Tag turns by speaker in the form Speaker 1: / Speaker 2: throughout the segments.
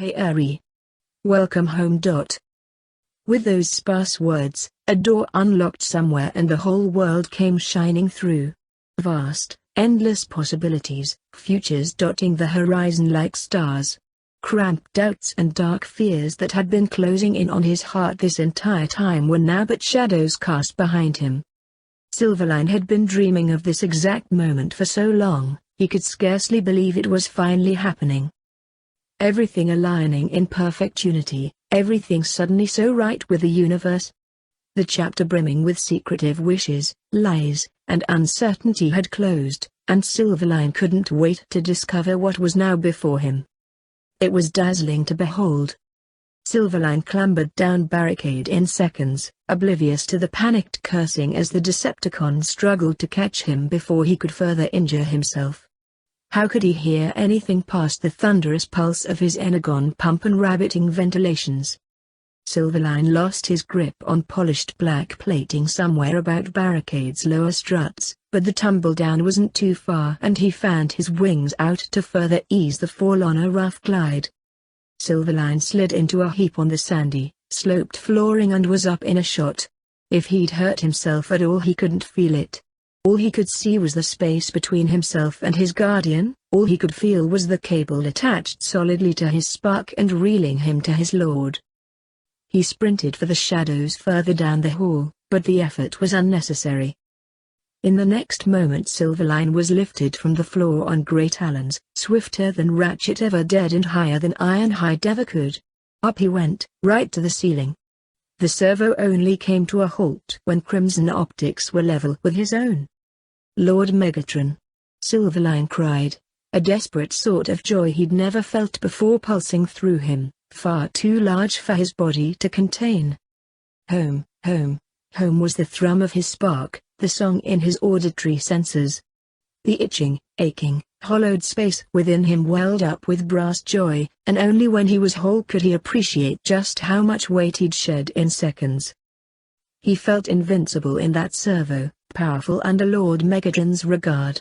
Speaker 1: Hey Ari. Welcome home. With those sparse words, a door unlocked somewhere and the whole world came shining through. Vast, endless possibilities, futures dotting the horizon like stars. Cramped doubts and dark fears that had been closing in on his heart this entire time were now but shadows cast behind him. Silverline had been dreaming of this exact moment for so long, he could scarcely believe it was finally happening. Everything aligning in perfect unity, everything suddenly so right with the universe. The chapter brimming with secretive wishes, lies, and uncertainty had closed, and Silverline couldn't wait to discover what was now before him. It was dazzling to behold. Silverline clambered down barricade in seconds, oblivious to the panicked cursing as the Decepticon struggled to catch him before he could further injure himself. How could he hear anything past the thunderous pulse of his energon pump and rabbiting ventilations? Silverline lost his grip on polished black plating somewhere about barricade's lower struts, but the tumble down wasn't too far and he fanned his wings out to further ease the fall on a rough glide. Silverline slid into a heap on the sandy, sloped flooring and was up in a shot. If he'd hurt himself at all he couldn't feel it. All he could see was the space between himself and his guardian, all he could feel was the cable attached solidly to his spark and reeling him to his lord. He sprinted for the shadows further down the hall, but the effort was unnecessary. In the next moment Silverline was lifted from the floor on great talons, swifter than Ratchet ever dared and higher than Ironhide ever could. Up he went, right to the ceiling. The servo only came to a halt when Crimson optics were level with his own. "Lord Megatron!" Silverline cried, a desperate sort of joy he'd never felt before pulsing through him, far too large for his body to contain. Home, home, home was the thrum of his spark, the song in his auditory senses. The itching, aching, hollowed space within him welled up with brass joy, and only when he was whole could he appreciate just how much weight he'd shed in seconds. He felt invincible in that servo, powerful under Lord Megatron's regard.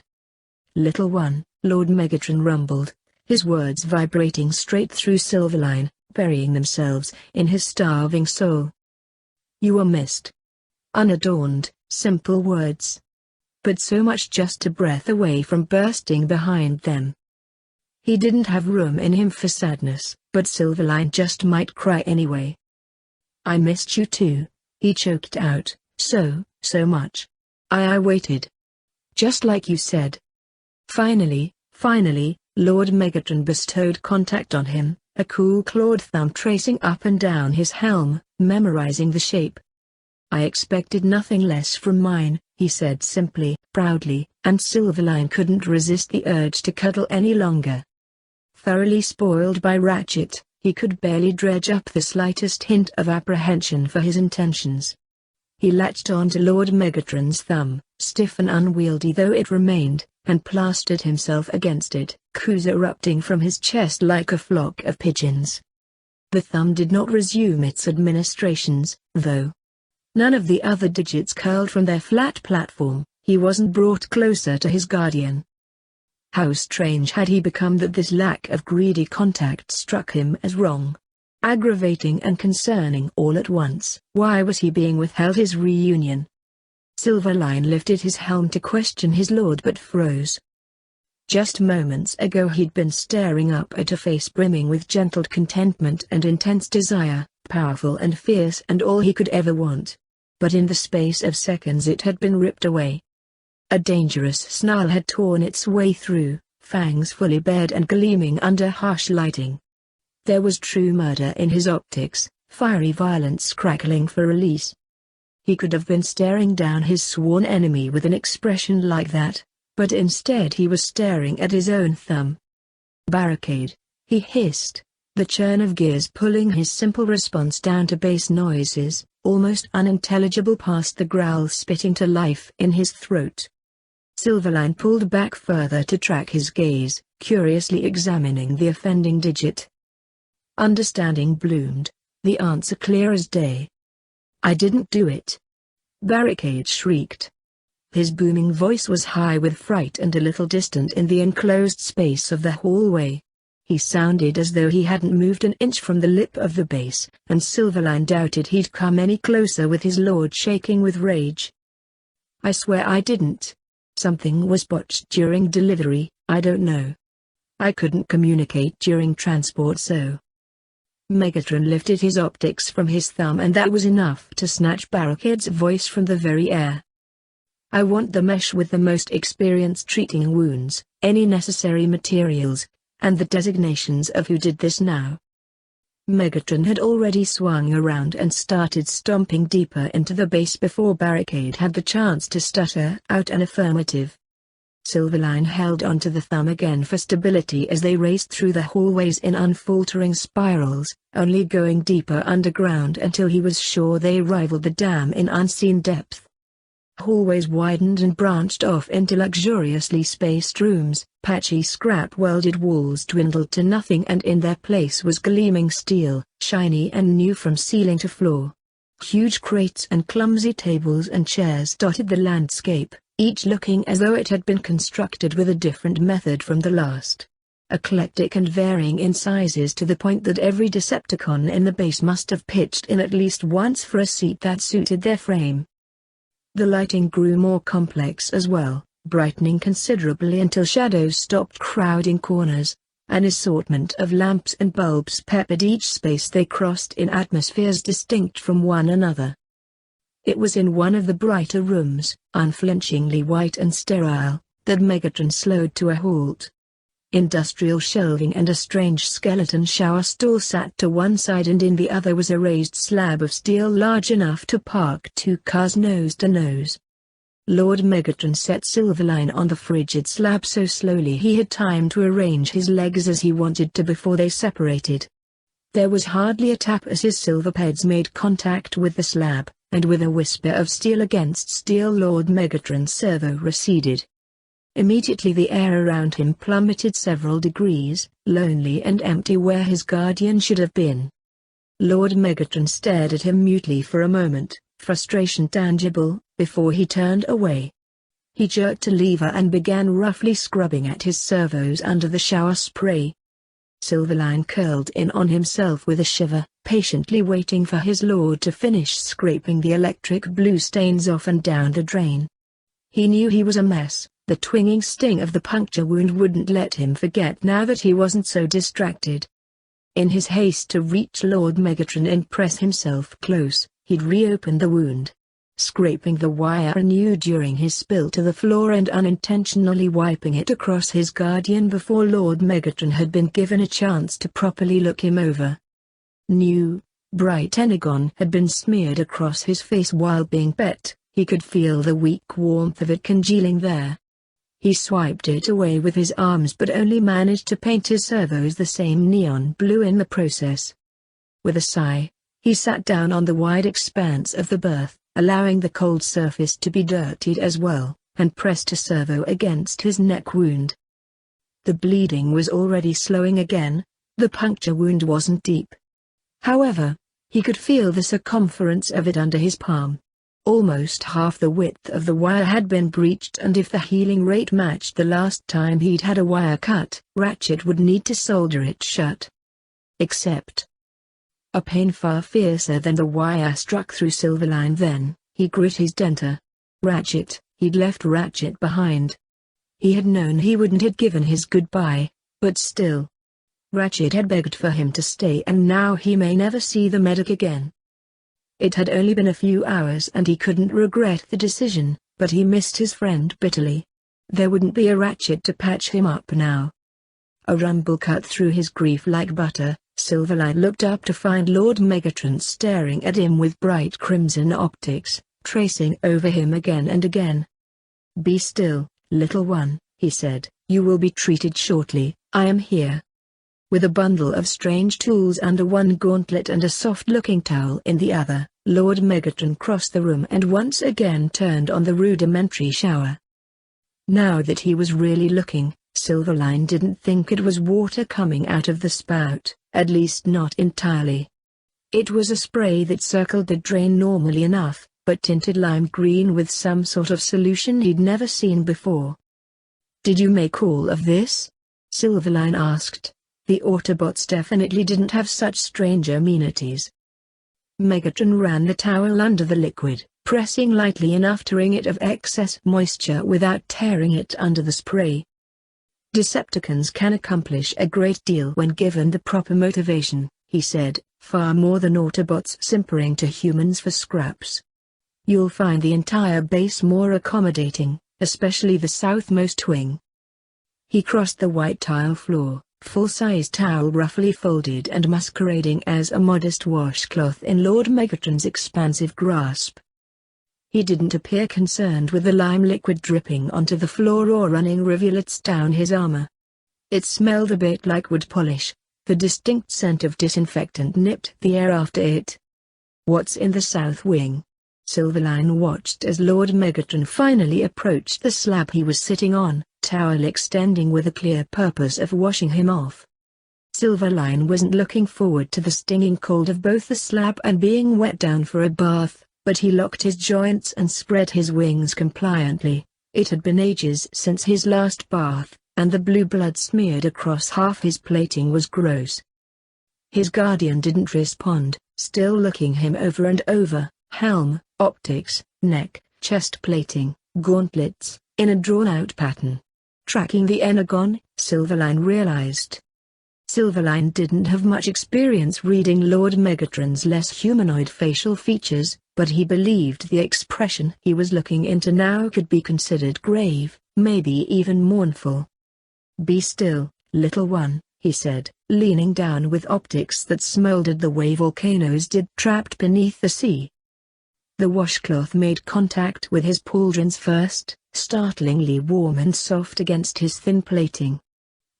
Speaker 1: "Little one," Lord Megatron rumbled, his words vibrating straight through Silverline, burying themselves in his starving soul. "You are missed." Unadorned, simple words. But so much just a breath away from bursting behind them. He didn't have room in him for sadness, but Silverline just might cry anyway. "I missed you too," he choked out, so much. I waited. Just like you said." Finally, Lord Megatron bestowed contact on him, a cool clawed thumb tracing up and down his helm, memorizing the shape. "I expected nothing less from mine," he said simply, proudly, and Silverline couldn't resist the urge to cuddle any longer. Thoroughly spoiled by Ratchet, he could barely dredge up the slightest hint of apprehension for his intentions. He latched onto Lord Megatron's thumb, stiff and unwieldy though it remained, and plastered himself against it, coos erupting from his chest like a flock of pigeons. The thumb did not resume its administrations, though. None of the other digits curled from their flat platform, he wasn't brought closer to his guardian. How strange had he become that this lack of greedy contact struck him as wrong. Aggravating and concerning all at once. Why was he being withheld his reunion? Silverline lifted his helm to question his lord but froze. Just moments ago he'd been staring up at a face brimming with gentle contentment and intense desire, powerful and fierce and all he could ever want. But in the space of seconds it had been ripped away. A dangerous snarl had torn its way through, fangs fully bared and gleaming under harsh lighting. There was true murder in his optics, fiery violence crackling for release. He could have been staring down his sworn enemy with an expression like that, but instead he was staring at his own thumb. "Barricade," he hissed, the churn of gears pulling his simple response down to bass noises, almost unintelligible past the growl spitting to life in his throat. Silverline pulled back further to track his gaze, curiously examining the offending digit. Understanding bloomed, the answer clear as day. "I didn't do it!" Barricade shrieked. His booming voice was high with fright and a little distant in the enclosed space of the hallway. He sounded as though he hadn't moved an inch from the lip of the base, and Silverline doubted he'd come any closer with his lord shaking with rage. "I swear I didn't. Something was botched during delivery, I don't know. I couldn't communicate during transport so." Megatron lifted his optics from his thumb and that was enough to snatch Barricade's voice from the very air. "I want the mesh with the most experience treating wounds, any necessary materials, and the designations of who did this now." Megatron had already swung around and started stomping deeper into the base before Barricade had the chance to stutter out an affirmative. Silverline held onto the thumb again for stability as they raced through the hallways in unfaltering spirals, only going deeper underground until he was sure they rivaled the dam in unseen depth. Hallways widened and branched off into luxuriously spaced rooms, patchy scrap-welded walls dwindled to nothing and in their place was gleaming steel, shiny and new from ceiling to floor. Huge crates and clumsy tables and chairs dotted the landscape, each looking as though it had been constructed with a different method from the last. Eclectic and varying in sizes to the point that every Decepticon in the base must have pitched in at least once for a seat that suited their frame. The lighting grew more complex as well, brightening considerably until shadows stopped crowding corners. An assortment of lamps and bulbs peppered each space they crossed in atmospheres distinct from one another. It was in one of the brighter rooms, unflinchingly white and sterile, that Megatron slowed to a halt. Industrial shelving and a strange skeleton shower stall sat to one side and in the other was a raised slab of steel large enough to park 2 cars nose to nose. Lord Megatron set Silverline on the frigid slab so slowly he had time to arrange his legs as he wanted to before they separated. There was hardly a tap as his silverpeds made contact with the slab, and with a whisper of steel against steel Lord Megatron's servo receded. Immediately the air around him plummeted several degrees, lonely and empty where his guardian should have been. Lord Megatron stared at him mutely for a moment, frustration tangible, before he turned away. He jerked a lever and began roughly scrubbing at his servos under the shower spray. Silverline curled in on himself with a shiver, patiently waiting for his lord to finish scraping the electric blue stains off and down the drain. He knew he was a mess, the twinging sting of the puncture wound wouldn't let him forget now that he wasn't so distracted. In his haste to reach Lord Megatron and press himself close, he'd reopened the wound, scraping the wire anew during his spill to the floor and unintentionally wiping it across his guardian before Lord Megatron had been given a chance to properly look him over. New, bright Energon had been smeared across his face while being pet. He could feel the weak warmth of it congealing there. He swiped it away with his arms but only managed to paint his servos the same neon blue in the process. With a sigh, he sat down on the wide expanse of the berth, allowing the cold surface to be dirtied as well, and pressed a servo against his neck wound. The bleeding was already slowing again, the puncture wound wasn't deep. However, he could feel the circumference of it under his palm. Almost half the width of the wire had been breached and if the healing rate matched the last time he'd had a wire cut, Ratchet would need to solder it shut. Except a pain far fiercer than the wire struck through Silverline then, he grit his denter. Ratchet, he'd left Ratchet behind. He had known he wouldn't have given his goodbye, but still. Ratchet had begged for him to stay and now he may never see the medic again. It had only been a few hours and he couldn't regret the decision, but he missed his friend bitterly. There wouldn't be a Ratchet to patch him up now. A rumble cut through his grief like butter. Silverline looked up to find Lord Megatron staring at him with bright crimson optics, tracing over him again and again. "Be still, little one," he said, "you will be treated shortly, I am here." With a bundle of strange tools under one gauntlet and a soft-looking towel in the other, Lord Megatron crossed the room and once again turned on the rudimentary shower. Now that he was really looking, Silverline didn't think it was water coming out of the spout, at least not entirely. It was a spray that circled the drain normally enough, but tinted lime green with some sort of solution he'd never seen before. "Did you make all of this?" Silverline asked. The Autobots definitely didn't have such strange amenities. Megatron ran the towel under the liquid, pressing lightly enough to wring it of excess moisture without tearing it under the spray. Decepticons can accomplish a great deal when given the proper motivation, he said, far more than Autobots simpering to humans for scraps. You'll find the entire base more accommodating, especially the southmost wing. He crossed the white tile floor, full-size towel roughly folded and masquerading as a modest washcloth in Lord Megatron's expansive grasp. He didn't appear concerned with the lime liquid dripping onto the floor or running rivulets down his armor. It smelled a bit like wood polish. The distinct scent of disinfectant nipped the air after it. "What's in the south wing?" Silverline watched as Lord Megatron finally approached the slab he was sitting on, towel extending with a clear purpose of washing him off. Silverline wasn't looking forward to the stinging cold of both the slab and being wet down for a bath, but he locked his joints and spread his wings compliantly. It had been ages since his last bath, and the blue blood smeared across half his plating was gross. His guardian didn't respond, still looking him over and over, helm, optics, neck, chest plating, gauntlets, in a drawn-out pattern. Tracking the Energon, Silverline realized. Silverline didn't have much experience reading Lord Megatron's less humanoid facial features, but he believed the expression he was looking into now could be considered grave, maybe even mournful. "Be still, little one," he said, leaning down with optics that smoldered the way volcanoes did trapped beneath the sea. The washcloth made contact with his pauldrons first, startlingly warm and soft against his thin plating.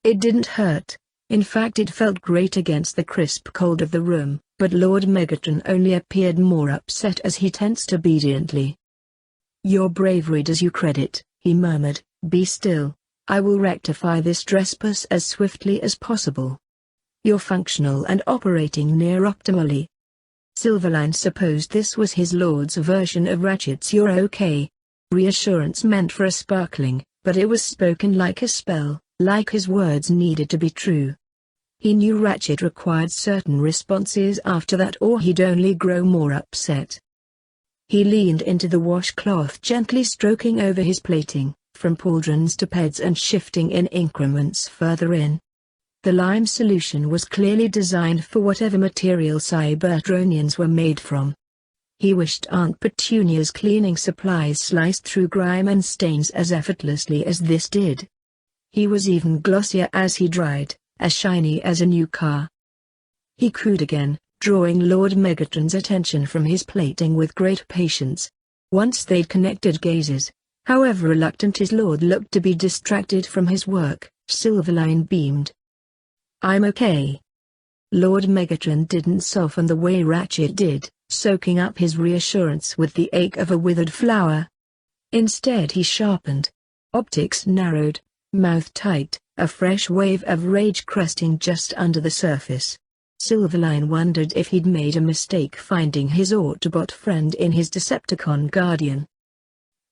Speaker 1: It didn't hurt. In fact, it felt great against the crisp cold of the room, but Lord Megatron only appeared more upset as he tensed obediently. "Your bravery does you credit," he murmured. "Be still. I will rectify this trespass as swiftly as possible. You're functional and operating near optimally." Silverline supposed this was his lord's version of Ratchet's "you're okay." Reassurance meant for a sparkling, but it was spoken like a spell, like his words needed to be true. He knew Ratchet required certain responses after that or he'd only grow more upset. He leaned into the washcloth, gently stroking over his plating, from pauldrons to peds and shifting in increments further in. The lime solution was clearly designed for whatever material Cybertronians were made from. He wished Aunt Petunia's cleaning supplies sliced through grime and stains as effortlessly as this did. He was even glossier as he dried, as shiny as a new car. He cooed again, drawing Lord Megatron's attention from his plating with great patience. Once they'd connected gazes, however reluctant his lord looked to be distracted from his work, Silverline beamed. "I'm okay." Lord Megatron didn't soften the way Ratchet did, soaking up his reassurance with the ache of a withered flower. Instead he sharpened. Optics narrowed, mouth tight, a fresh wave of rage cresting just under the surface. Silverline wondered if he'd made a mistake finding his Autobot friend in his Decepticon guardian.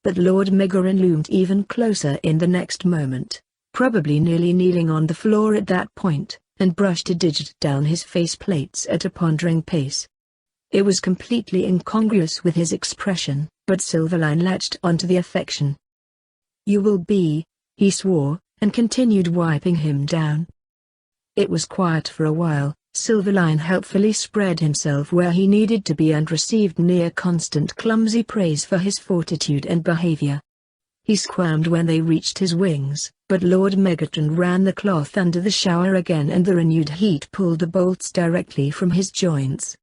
Speaker 1: But Lord Megatron loomed even closer in the next moment, probably nearly kneeling on the floor at that point, and brushed a digit down his faceplates at a pondering pace. It was completely incongruous with his expression, but Silverline latched onto the affection. "You will be," he swore, and continued wiping him down. It was quiet for a while. Silverline helpfully spread himself where he needed to be and received near constant clumsy praise for his fortitude and behavior. He squirmed when they reached his wings, but Lord Megatron ran the cloth under the shower again and the renewed heat pulled the bolts directly from his joints.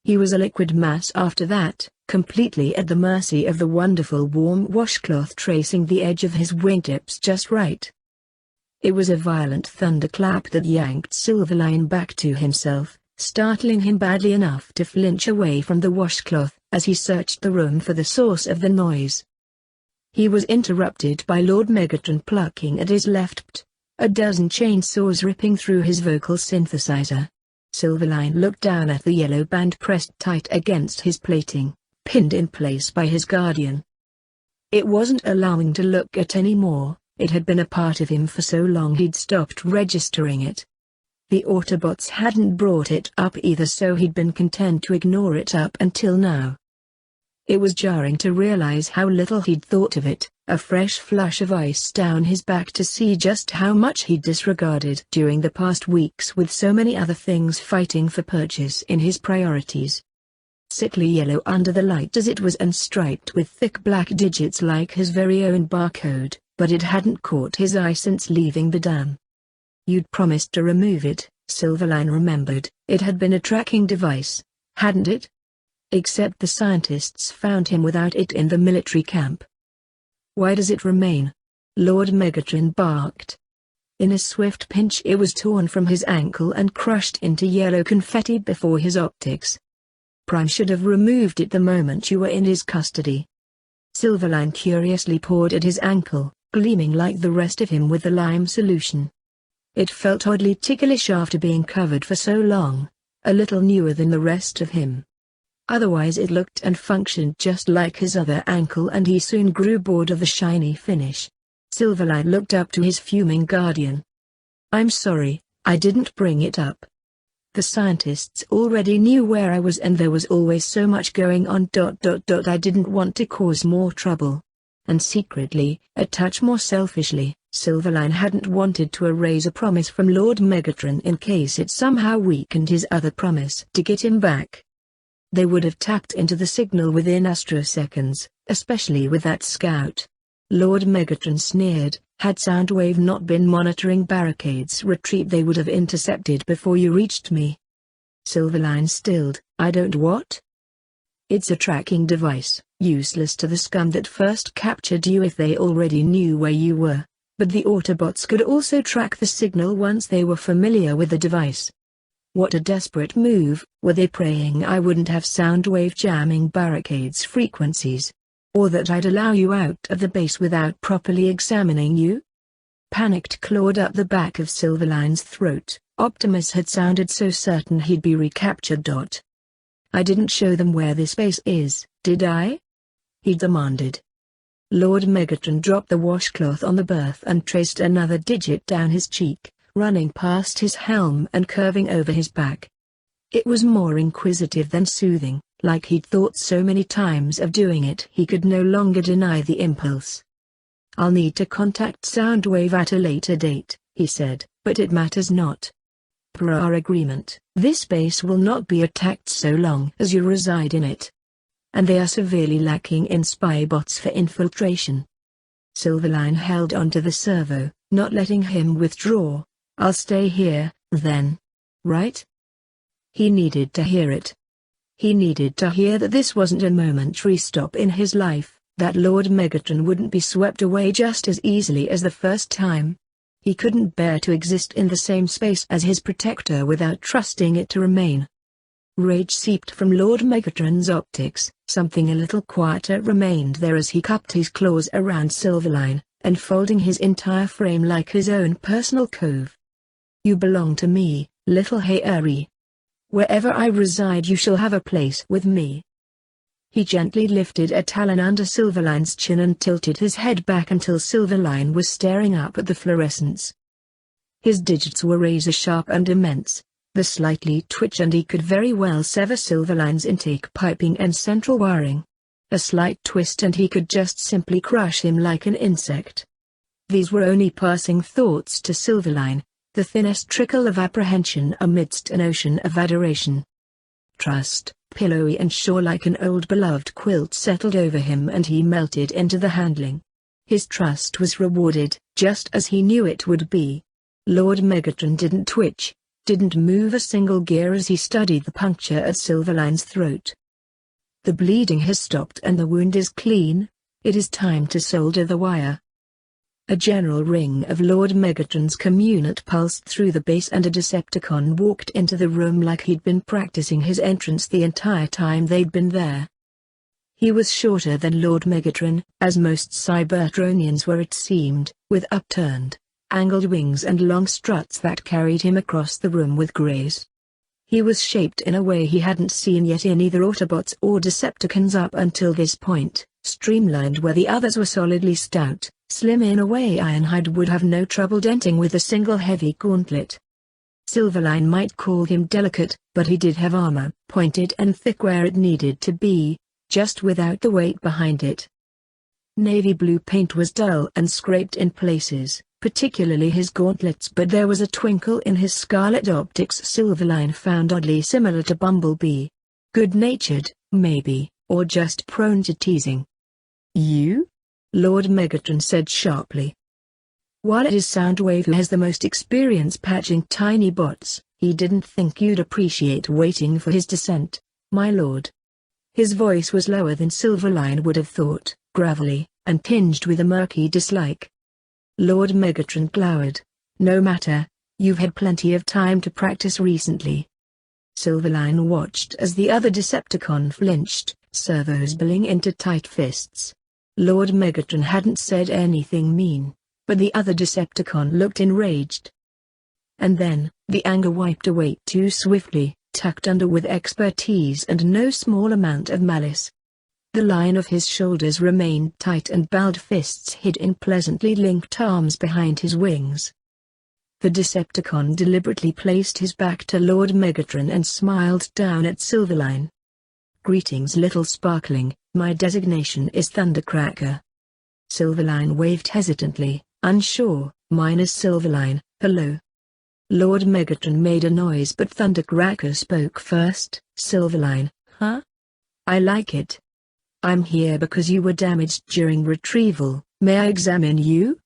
Speaker 1: He was a liquid mass after that, completely at the mercy of the wonderful warm washcloth tracing the edge of his wingtips just right. It was a violent thunderclap that yanked Silverline back to himself, startling him badly enough to flinch away from the washcloth as he searched the room for the source of the noise. He was interrupted by Lord Megatron plucking at his left p't, a dozen chainsaws ripping through his vocal synthesizer. Silverline looked down at the yellow band pressed tight against his plating, pinned in place by his guardian. It wasn't allowing to look at anymore. It had been a part of him for so long he'd stopped registering it. The Autobots hadn't brought it up either, so he'd been content to ignore it up until now. It was jarring to realize how little he'd thought of it, a fresh flush of ice down his back to see just how much he'd disregarded during the past weeks with so many other things fighting for purchase in his priorities. Sickly yellow under the light as it was and striped with thick black digits like his very own barcode, but it hadn't caught his eye since leaving the dam. You'd promised to remove it, Silverline remembered. It had been a tracking device, hadn't it? Except the scientists found him without it in the military camp. Why does it remain? Lord Megatron barked. In a swift pinch it was torn from his ankle and crushed into yellow confetti before his optics. Prime should have removed it the moment you were in his custody. Silverline curiously pawed at his ankle, gleaming like the rest of him with the lime solution. It felt oddly ticklish after being covered for so long, a little newer than the rest of him. Otherwise it looked and functioned just like his other ankle, and he soon grew bored of the shiny finish. Silverline looked up to his fuming guardian. "I'm sorry, I didn't bring it up. The scientists already knew where I was and there was always so much going on. I didn't want to cause more trouble." And secretly, a touch more selfishly, Silverline hadn't wanted to erase a promise from Lord Megatron in case it somehow weakened his other promise to get him back. They would have tapped into the signal within astroseconds, especially with that scout. Lord Megatron sneered, "Had Soundwave not been monitoring Barricade's retreat, they would have intercepted before you reached me." Silverline stilled. "I don't what?" "It's a tracking device, useless to the scum that first captured you if they already knew where you were. But the Autobots could also track the signal once they were familiar with the device. What a desperate move. Were they praying I wouldn't have Soundwave jamming Barricade's frequencies? Or that I'd allow you out of the base without properly examining you?" Panic clawed up the back of Silverline's throat. Optimus had sounded so certain he'd be recaptured. "I didn't show them where this base is, did I?" he demanded. Lord Megatron dropped the washcloth on the berth and traced another digit down his cheek, running past his helm and curving over his back. It was more inquisitive than soothing, like he'd thought so many times of doing it he could no longer deny the impulse. "I'll need to contact Soundwave at a later date," he said, "but it matters not. Per our agreement, this base will not be attacked so long as you reside in it. And they are severely lacking in spy bots for infiltration." Silverline held onto the servo, not letting him withdraw. "I'll stay here, then. Right?" He needed to hear it. He needed to hear that this wasn't a momentary stop in his life, that Lord Megatron wouldn't be swept away just as easily as the first time. He couldn't bear to exist in the same space as his protector without trusting it to remain. Rage seeped from Lord Megatron's optics. Something a little quieter remained there as he cupped his claws around Silverline, enfolding his entire frame like his own personal cove. "You belong to me, little hairy. Wherever I reside you shall have a place with me." He gently lifted a talon under Silverline's chin and tilted his head back until Silverline was staring up at the fluorescence. His digits were razor-sharp and immense. The slightly twitch and he could very well sever Silverline's intake piping and central wiring. A slight twist and he could just simply crush him like an insect. These were only passing thoughts to Silverline, the thinnest trickle of apprehension amidst an ocean of adoration. Trust, pillowy and sure like an old beloved quilt, settled over him and he melted into the handling. His trust was rewarded, just as he knew it would be. Lord Megatron didn't twitch, didn't move a single gear as he studied the puncture at Silverline's throat. "The bleeding has stopped and the wound is clean. It is time to solder the wire." A general ring of Lord Megatron's community pulsed through the base and a Decepticon walked into the room like he'd been practicing his entrance the entire time they'd been there. He was shorter than Lord Megatron, as most Cybertronians were it seemed, with upturned, angled wings and long struts that carried him across the room with grace. He was shaped in a way he hadn't seen yet in either Autobots or Decepticons up until this point, streamlined where the others were solidly stout, slim in a way Ironhide would have no trouble denting with a single heavy gauntlet. Silverline might call him delicate, but he did have armor, pointed and thick where it needed to be, just without the weight behind it. Navy blue paint was dull and scraped in places, particularly his gauntlets, but there was a twinkle in his scarlet optics Silverline found oddly similar to Bumblebee. Good-natured, maybe, or just prone to teasing. "You?" Lord Megatron said sharply. While it is Soundwave who has the most experience patching tiny bots, he didn't think you'd appreciate waiting for his descent, my lord. His voice was lower than Silverline would have thought, gravelly, and tinged with a murky dislike. Lord Megatron glowered. "No matter, you've had plenty of time to practice recently." Silverline watched as the other Decepticon flinched, servos billing into tight fists. Lord Megatron hadn't said anything mean, but the other Decepticon looked enraged. And then, the anger wiped away too swiftly, tucked under with expertise and no small amount of malice. The line of his shoulders remained tight and bowed fists hid in pleasantly linked arms behind his wings. The Decepticon deliberately placed his back to Lord Megatron and smiled down at Silverline. "Greetings, little sparkling, my designation is Thundercracker." Silverline waved hesitantly, unsure. "Mine is Silverline, hello." Lord Megatron made a noise but Thundercracker spoke first. "Silverline, huh? I like it. I'm here because you were damaged during retrieval. May I examine you?"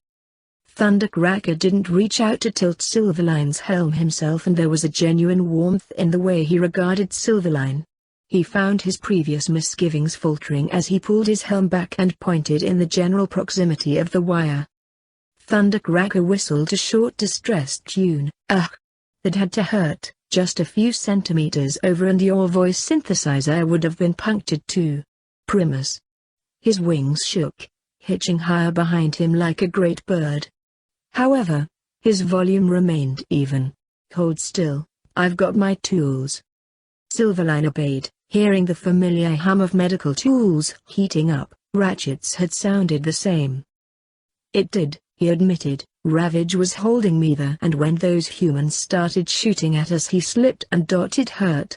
Speaker 1: Thundercracker didn't reach out to tilt Silverline's helm himself, and there was a genuine warmth in the way he regarded Silverline. He found his previous misgivings faltering as he pulled his helm back and pointed in the general proximity of the wire. Thundercracker whistled a short distressed tune. "Ugh! That had to hurt, just a few centimeters over and your voice synthesizer would have been punctured too. Primus." His wings shook, hitching higher behind him like a great bird. However, his volume remained even. "Hold still, I've got my tools." Silverline obeyed, hearing the familiar hum of medical tools heating up. Ratchets had sounded the same. "It did," he admitted. "Ravage was holding me there, and when those humans started shooting at us he slipped and it hurt."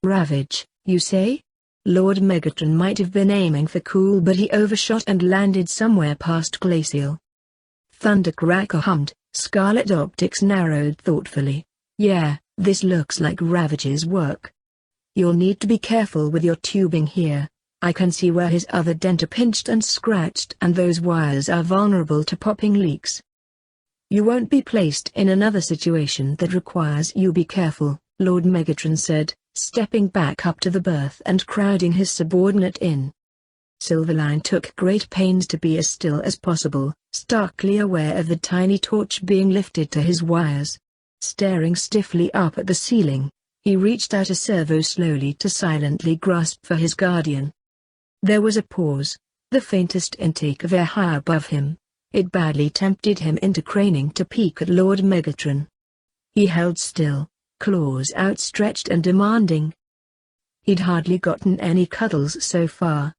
Speaker 1: "Ravage, you say?" Lord Megatron might have been aiming for cool, but he overshot and landed somewhere past Glacial. Thundercracker hummed, scarlet optics narrowed thoughtfully. "Yeah, this looks like Ravage's work. You'll need to be careful with your tubing here. I can see where his other dent are pinched and scratched, and those wires are vulnerable to popping leaks. You won't be placed in another situation that requires you be careful," Lord Megatron said, stepping back up to the berth and crowding his subordinate in. Silverline took great pains to be as still as possible, starkly aware of the tiny torch being lifted to his wires. Staring stiffly up at the ceiling, he reached out a servo slowly to silently grasp for his guardian. There was a pause, the faintest intake of air high above him. It badly tempted him into craning to peek at Lord Megatron. He held still, claws outstretched and demanding. He'd hardly gotten any cuddles so far.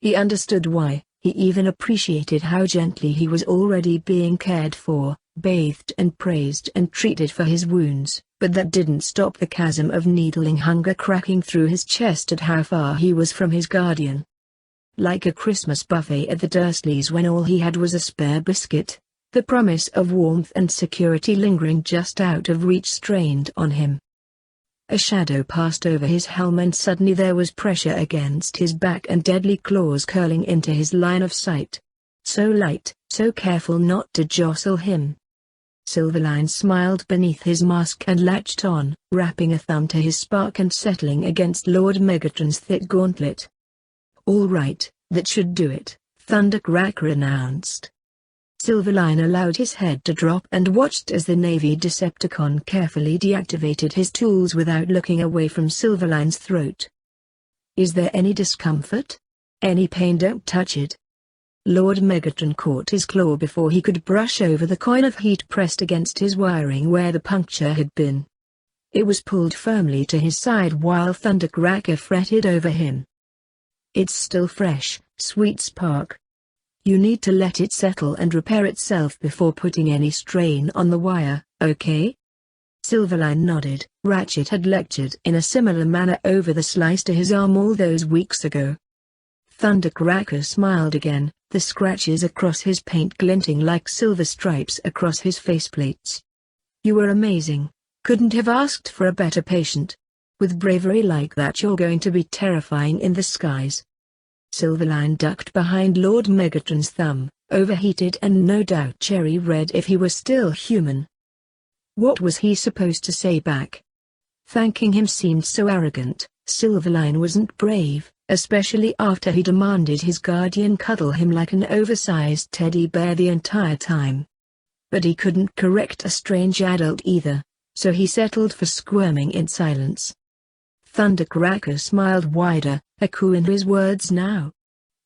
Speaker 1: He understood why. He even appreciated how gently he was already being cared for, bathed and praised and treated for his wounds, but that didn't stop the chasm of needling hunger cracking through his chest at how far he was from his guardian. Like a Christmas buffet at the Dursleys when all he had was a spare biscuit, the promise of warmth and security lingering just out of reach strained on him. A shadow passed over his helm and suddenly there was pressure against his back and deadly claws curling into his line of sight. So light, so careful not to jostle him. Silverline smiled beneath his mask and latched on, wrapping a thumb to his spark and settling against Lord Megatron's thick gauntlet. "All right, that should do it," Thundercracker announced. Silverline allowed his head to drop and watched as the Navy Decepticon carefully deactivated his tools without looking away from Silverline's throat. "Is there any discomfort? Any pain? Don't touch it." Lord Megatron caught his claw before he could brush over the coil of heat pressed against his wiring where the puncture had been. It was pulled firmly to his side while Thundercracker fretted over him. "It's still fresh, sweet spark. You need to let it settle and repair itself before putting any strain on the wire, okay?" Silverline nodded. Ratchet had lectured in a similar manner over the slice to his arm all those weeks ago. Thundercracker smiled again, the scratches across his paint glinting like silver stripes across his faceplates. You were amazing. Couldn't have asked for a better patient. With bravery like that you're going to be terrifying in the skies. Silverline ducked behind Lord Megatron's thumb, overheated and no doubt cherry red if he were still human. What was he supposed to say back? Thanking him seemed so arrogant. Silverline wasn't brave, especially after he demanded his guardian cuddle him like an oversized teddy bear the entire time. But he couldn't correct a strange adult either, so he settled for squirming in silence. Thundercracker smiled wider, a coup in his words now.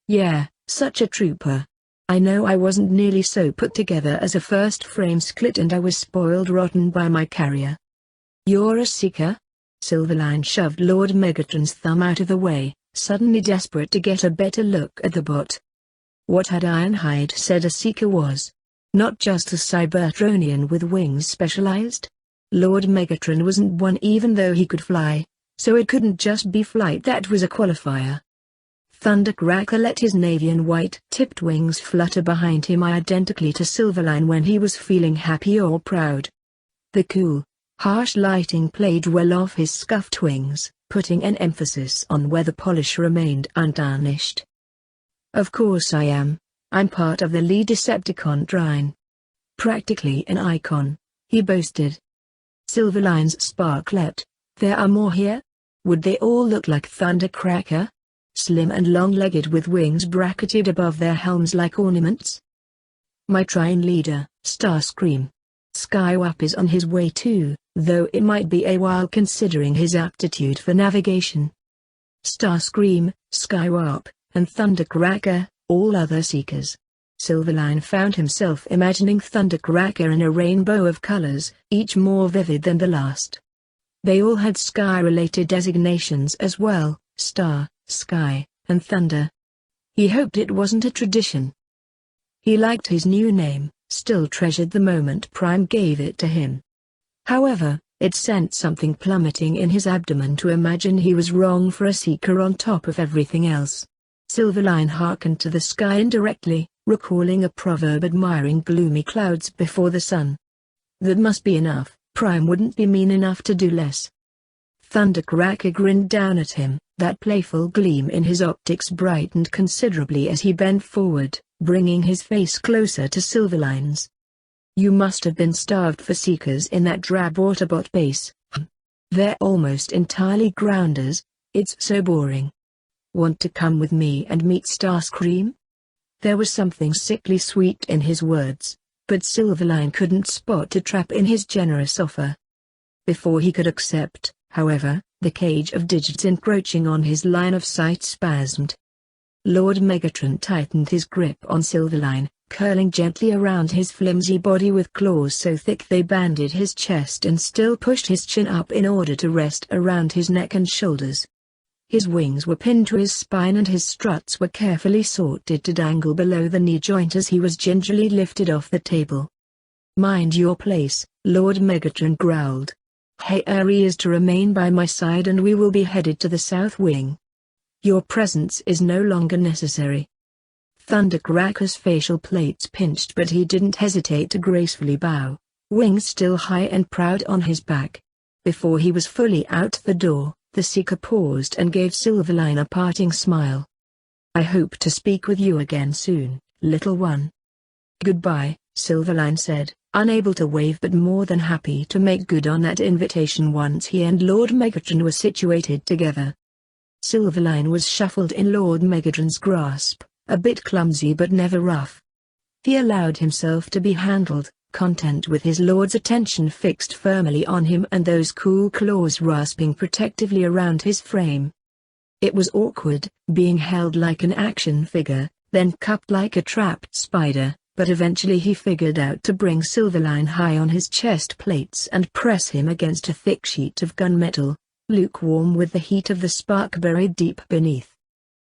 Speaker 1: Yeah, such a trooper. I know I wasn't nearly so put together as a first frame sklit and I was spoiled rotten by my carrier. You're a seeker? Silverline shoved Lord Megatron's thumb out of the way, suddenly desperate to get a better look at the bot. What had Ironhide said a seeker was? Not just a Cybertronian with wings specialized? Lord Megatron wasn't one even though he could fly, so it couldn't just be flight that was a qualifier. Thundercracker let his navy and white-tipped wings flutter behind him identically to Silverline when he was feeling happy or proud. The cool, harsh lighting played well off his scuffed wings, putting an emphasis on where the polish remained untarnished. Of course I am. I'm part of the lead Decepticon Trine. Practically an icon, he boasted. Silverline's spark leapt. There are more here? Would they all look like Thundercracker? Slim and long-legged with wings bracketed above their helms like ornaments? My Trine leader, Starscream. Skywap is on his way too, though it might be a while considering his aptitude for navigation. Starscream, Skywap, and Thundercracker, all other seekers. Silverline found himself imagining Thundercracker in a rainbow of colors, each more vivid than the last. They all had sky-related designations as well, Star, Sky, and Thunder. He hoped it wasn't a tradition. He liked his new name, still treasured the moment Prime gave it to him. However, it sent something plummeting in his abdomen to imagine he was wrong for a seeker on top of everything else. Silverline hearkened to the sky indirectly, recalling a proverb admiring gloomy clouds before the sun. That must be enough. Prime wouldn't be mean enough to do less. Thundercracker grinned down at him, that playful gleam in his optics brightened considerably as he bent forward, bringing his face closer to Silverline's. You must have been starved for seekers in that drab Autobot base. They're almost entirely grounders, it's so boring. Want to come with me and meet Starscream? There was something sickly sweet in his words, but Silverline couldn't spot a trap in his generous offer. Before he could accept, however, the cage of digits encroaching on his line of sight spasmed. Lord Megatron tightened his grip on Silverline, curling gently around his flimsy body with claws so thick they banded his chest and still pushed his chin up in order to rest around his neck and shoulders. His wings were pinned to his spine and his struts were carefully sorted to dangle below the knee joint as he was gingerly lifted off the table. Mind your place, Lord Megatron growled. Harry is to remain by my side and we will be headed to the south wing. Your presence is no longer necessary. Thundercracker's facial plates pinched but he didn't hesitate to gracefully bow, wings still high and proud on his back. Before he was fully out the door, the seeker paused and gave Silverline a parting smile. I hope to speak with you again soon, little one. Goodbye, Silverline said, unable to wave but more than happy to make good on that invitation once he and Lord Megatron were situated together. Silverline was shuffled in Lord Megatron's grasp, a bit clumsy but never rough. He allowed himself to be handled, content with his lord's attention fixed firmly on him and those cool claws rasping protectively around his frame. It was awkward, being held like an action figure, then cupped like a trapped spider, but eventually he figured out to bring Silverline high on his chest plates and press him against a thick sheet of gunmetal, lukewarm with the heat of the spark buried deep beneath.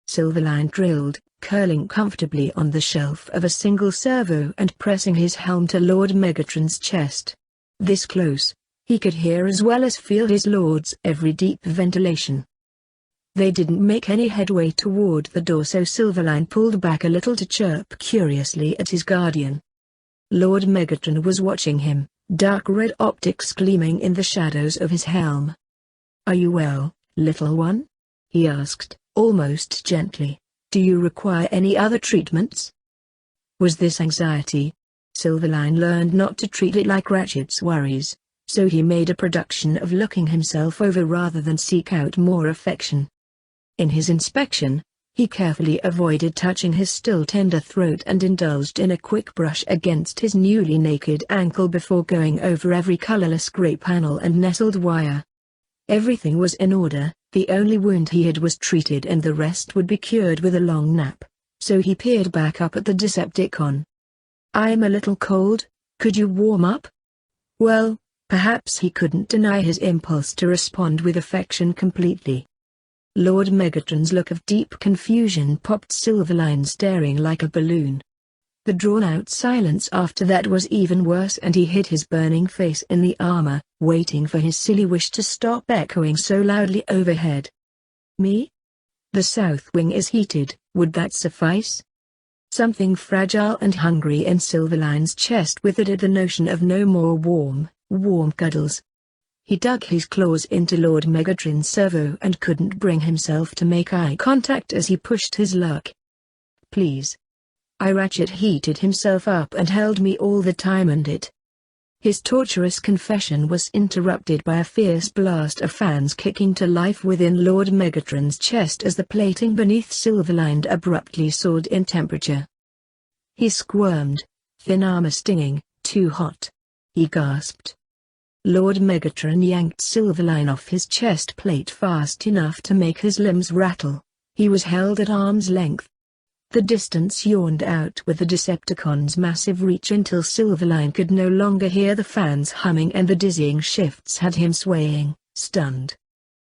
Speaker 1: Silverline drilled, curling comfortably on the shelf of a single servo and pressing his helm to Lord Megatron's chest. This close, He could hear as well as feel his lord's every deep ventilation. They didn't make any headway toward the door, so Silverline pulled back a little to chirp curiously at his guardian. Lord Megatron was watching him, dark red optics gleaming in the shadows of his helm. "Are you well, little one?" he asked, almost gently. "Do you require any other treatments?" Was this anxiety? Silverline learned not to treat it like Ratchet's worries, so he made a production of looking himself over rather than seek out more affection. In his inspection, he carefully avoided touching his still tender throat and indulged in a quick brush against his newly naked ankle before going over every colorless gray panel and nestled wire. Everything was in order, the only wound he had was treated and the rest would be cured with a long nap, so he peered back up at the Decepticon. "I'm a little cold, could you warm up?" Well, perhaps he couldn't deny his impulse to respond with affection completely. Lord Megatron's look of deep confusion popped Silverline, staring like a balloon. The drawn-out silence after that was even worse, and he hid his burning face in the armor, waiting for his silly wish to stop echoing so loudly overhead. "Me? The south wing is heated, would that suffice?" Something fragile and hungry in Silverline's chest withered at the notion of no more warm cuddles. He dug his claws into Lord Megatron's servo and couldn't bring himself to make eye contact as he pushed his luck. "Please." Ratchet heated himself up and held me all the time, and it. His torturous confession was interrupted by a fierce blast of fans kicking to life within Lord Megatron's chest as the plating beneath Silverline abruptly soared in temperature. He squirmed, thin armor stinging. "Too hot," he gasped. Lord Megatron yanked Silverline off his chest plate fast enough to make his limbs rattle. He was held at arm's length. The distance yawned out with the Decepticon's massive reach until Silverline could no longer hear the fans humming, and the dizzying shifts had him swaying, stunned.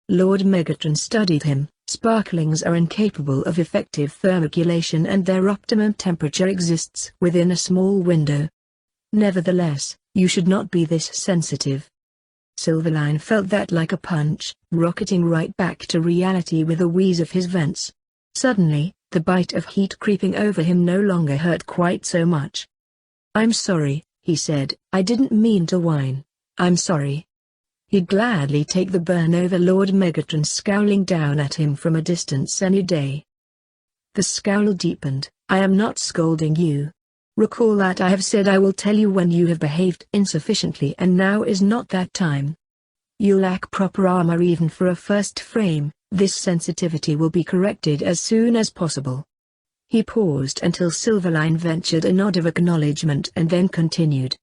Speaker 1: Lord Megatron studied him. "Sparklings are incapable of effective thermoregulation, and their optimum temperature exists within a small window. Nevertheless, you should not be this sensitive." Silverline felt that like a punch, rocketing right back to reality with a wheeze of his vents. Suddenly, the bite of heat creeping over him no longer hurt quite so much. "I'm sorry," he said. "I didn't mean to whine. I'm sorry." He'd gladly take the burn over Lord Megatron scowling down at him from a distance any day. The scowl deepened. "I am not scolding you. Recall that I have said I will tell you when you have behaved insufficiently, and now is not that time. You lack proper armor even for a first frame. This sensitivity will be corrected as soon as possible." He paused until Silverline ventured a nod of acknowledgement and then continued.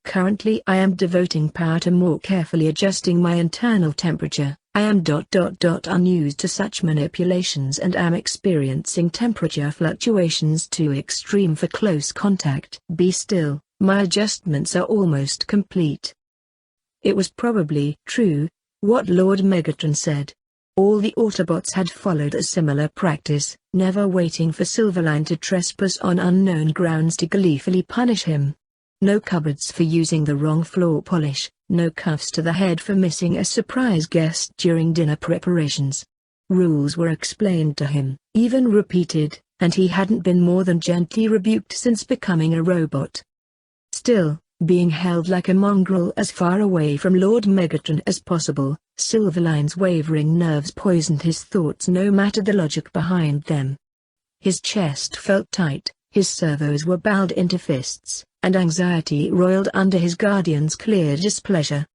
Speaker 1: "Currently I am devoting power to more carefully adjusting my internal temperature. I am unused to such manipulations and am experiencing temperature fluctuations too extreme for close contact. Be still, my adjustments are almost complete." It was probably true, what Lord Megatron said. All the Autobots had followed a similar practice, never waiting for Silverline to trespass on unknown grounds to gleefully punish him. No cupboards for using the wrong floor polish, no cuffs to the head for missing a surprise guest during dinner preparations. Rules were explained to him, even repeated, and he hadn't been more than gently rebuked since becoming a robot. Still, being held like a mongrel as far away from Lord Megatron as possible, Silverline's wavering nerves poisoned his thoughts no matter the logic behind them. His chest felt tight, his servos were balled into fists, and anxiety roiled under his guardian's clear displeasure.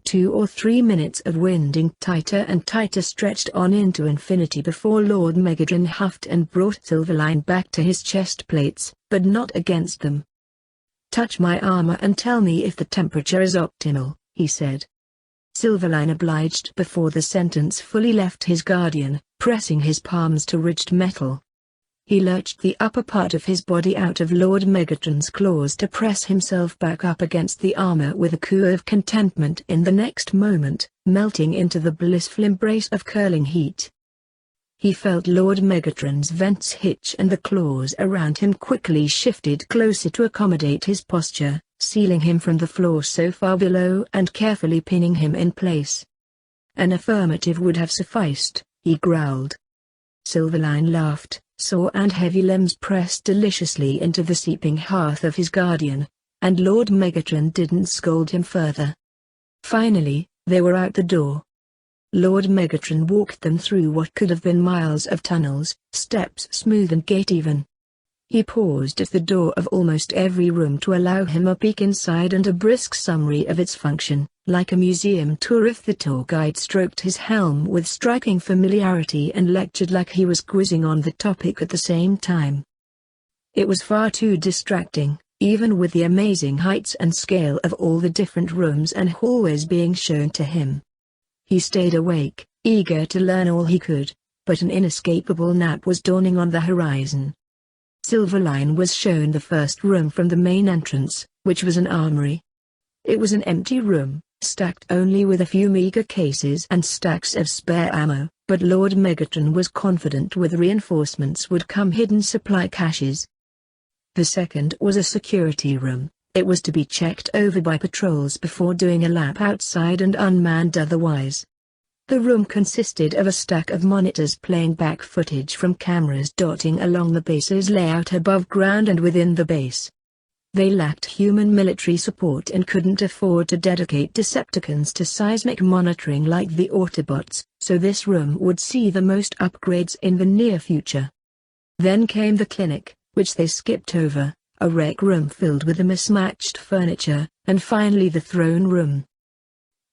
Speaker 1: 2 or 3 minutes of winding tighter and tighter stretched on into infinity before Lord Megatron huffed and brought Silverline back to his chest plates, but not against them. "Touch my armor and tell me if the temperature is optimal," he said. Silverline obliged before the sentence fully left his guardian, pressing his palms to ridged metal. He lurched the upper part of his body out of Lord Megatron's claws to press himself back up against the armor with a coo of contentment in the next moment, melting into the blissful embrace of curling heat. He felt Lord Megatron's vents hitch and the claws around him quickly shifted closer to accommodate his posture, sealing him from the floor so far below and carefully pinning him in place. An affirmative would have sufficed, he growled. Silverline laughed, sore and heavy limbs pressed deliciously into the seeping hearth of his guardian, and Lord Megatron didn't scold him further. Finally, they were out the door. Lord Megatron walked them through what could have been miles of tunnels, steps smooth and gate-even. He paused at the door of almost every room to allow him a peek inside and a brisk summary of its function, like a museum tour if the tour guide stroked his helm with striking familiarity and lectured like he was quizzing on the topic at the same time. It was far too distracting, even with the amazing heights and scale of all the different rooms and hallways being shown to him. He stayed awake, eager to learn all he could, but an inescapable nap was dawning on the horizon. Silverline was shown the first room from the main entrance, which was an armory. It was an empty room, stacked only with a few meager cases and stacks of spare ammo, but Lord Megatron was confident with reinforcements would come hidden supply caches. The second was a security room. It was to be checked over by patrols before doing a lap outside and unmanned otherwise. The room consisted of a stack of monitors playing back footage from cameras dotting along the base's layout above ground and within the base. They lacked human military support and couldn't afford to dedicate Decepticons to seismic monitoring like the Autobots, so this room would see the most upgrades in the near future. Then came the clinic, which they skipped over, a rec room filled with the mismatched furniture, and finally the throne room.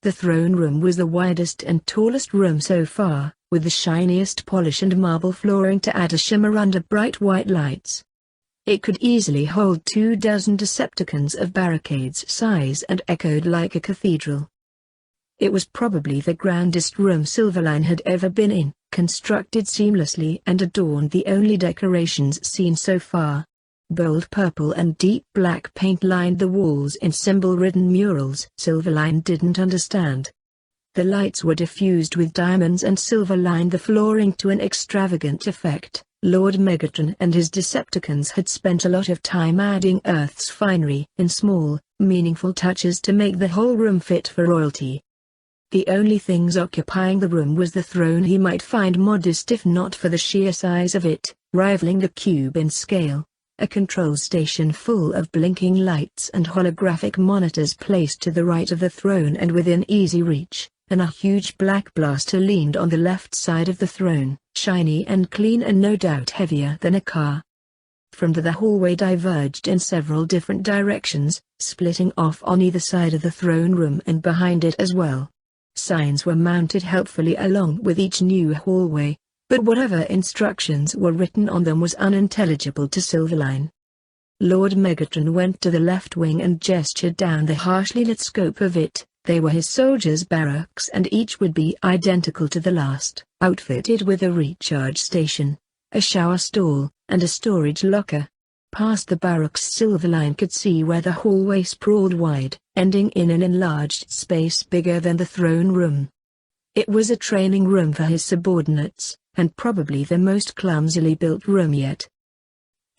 Speaker 1: The throne room was the widest and tallest room so far, with the shiniest polish and marble flooring to add a shimmer under bright white lights. It could easily hold 24 Decepticons of barricades size and echoed like a cathedral. It was probably the grandest room Silverline had ever been in, constructed seamlessly and adorned the only decorations seen so far. Bold purple and deep black paint lined the walls in symbol-ridden murals Silverline didn't understand. The lights were diffused with diamonds and silver lined the flooring to an extravagant effect. Lord Megatron and his Decepticons had spent a lot of time adding Earth's finery in small, meaningful touches to make the whole room fit for royalty. The only things occupying the room was the throne he might find modest if not for the sheer size of it, rivaling the cube in scale. A control station full of blinking lights and holographic monitors placed to the right of the throne and within easy reach, and a huge black blaster leaned on the left side of the throne, shiny and clean and no doubt heavier than a car. From the hallway diverged in several different directions, splitting off on either side of the throne room and behind it as well. Signs were mounted helpfully along with each new hallway, but whatever instructions were written on them was unintelligible to Silverline. Lord Megatron went to the left wing and gestured down the harshly lit scope of it. They were his soldiers' barracks and each would be identical to the last, outfitted with a recharge station, a shower stall, and a storage locker. Past the barracks Silverline could see where the hallway sprawled wide, ending in an enlarged space bigger than the throne room. It was a training room for his subordinates, and probably the most clumsily built room yet.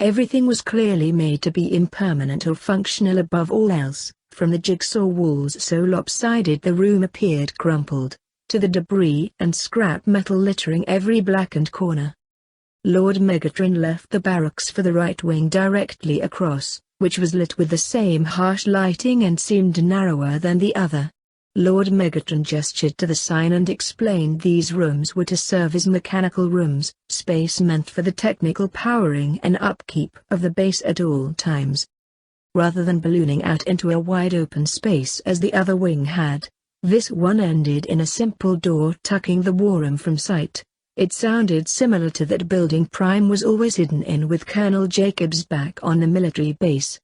Speaker 1: Everything was clearly made to be impermanent or functional above all else, from the jigsaw walls so lopsided the room appeared crumpled, to the debris and scrap metal littering every blackened corner. Lord Megatron left the barracks for the right wing directly across, which was lit with the same harsh lighting and seemed narrower than the other. Lord Megatron gestured to the sign and explained these rooms were to serve as mechanical rooms, space meant for the technical powering and upkeep of the base at all times. Rather than ballooning out into a wide open space as the other wing had, this one ended in a simple door tucking the war room from sight. It sounded similar to that building Prime was always hidden in with Colonel Jacobs back on the military base.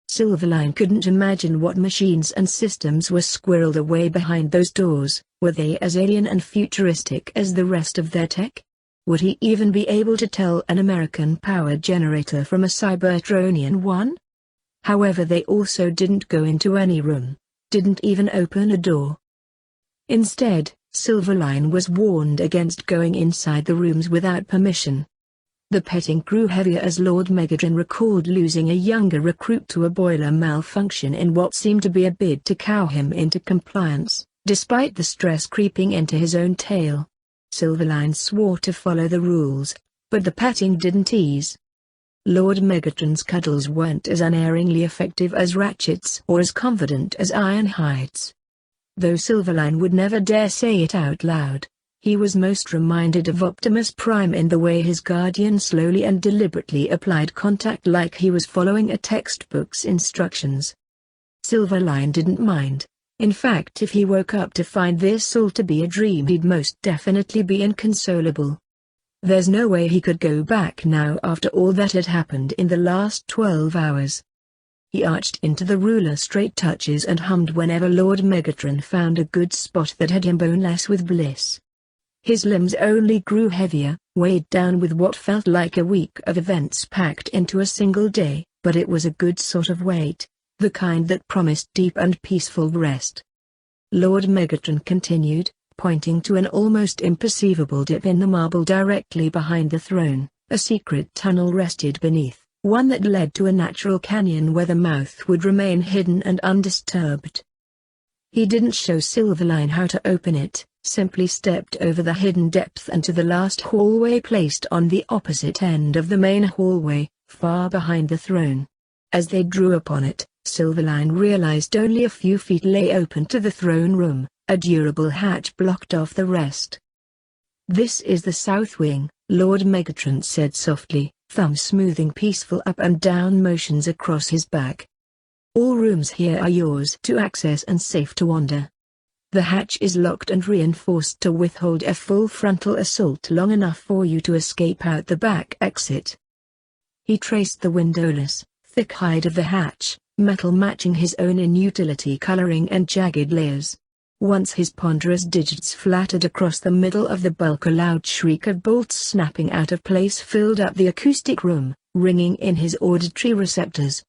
Speaker 1: Silverline couldn't imagine what machines and systems were squirreled away behind those doors. Were they as alien and futuristic as the rest of their tech? Would he even be able to tell an American power generator from a Cybertronian one? However, they also didn't go into any room, didn't even open a door. Instead, Silverline was warned against going inside the rooms without permission. The petting grew heavier as Lord Megatron recalled losing a younger recruit to a boiler malfunction in what seemed to be a bid to cow him into compliance, despite the stress creeping into his own tail. Silverline swore to follow the rules, but the petting didn't ease. Lord Megatron's cuddles weren't as unerringly effective as Ratchet's or as confident as Ironhide's. Though Silverline would never dare say it out loud, he was most reminded of Optimus Prime in the way his guardian slowly and deliberately applied contact like he was following a textbook's instructions. Silverline didn't mind. In fact, if he woke up to find this all to be a dream, he'd most definitely be inconsolable. There's no way he could go back now after all that had happened in the last 12 hours. He arched into the ruler straight touches and hummed whenever Lord Megatron found a good spot that had him boneless with bliss. His limbs only grew heavier, weighed down with what felt like a week of events packed into a single day, but it was a good sort of weight, the kind that promised deep and peaceful rest. Lord Megatron continued, pointing to an almost imperceivable dip in the marble directly behind the throne. A secret tunnel rested beneath, one that led to a natural canyon where the mouth would remain hidden and undisturbed. He didn't show Silverline how to open it, simply stepped over the hidden depth and to the last hallway placed on the opposite end of the main hallway, far behind the throne. As they drew upon it, Silverline realized only a few feet lay open to the throne room. A durable hatch blocked off the rest. "This is the south wing," Lord Megatron said softly, thumb smoothing peaceful up and down motions across his back. "All rooms here are yours to access and safe to wander. The hatch is locked and reinforced to withhold a full frontal assault long enough for you to escape out the back exit." He traced the windowless, thick hide of the hatch, metal matching his own inutility coloring and jagged layers. Once his ponderous digits flattered across the middle of the bulk, a loud shriek of bolts snapping out of place filled up the acoustic room, ringing in his auditory receptors.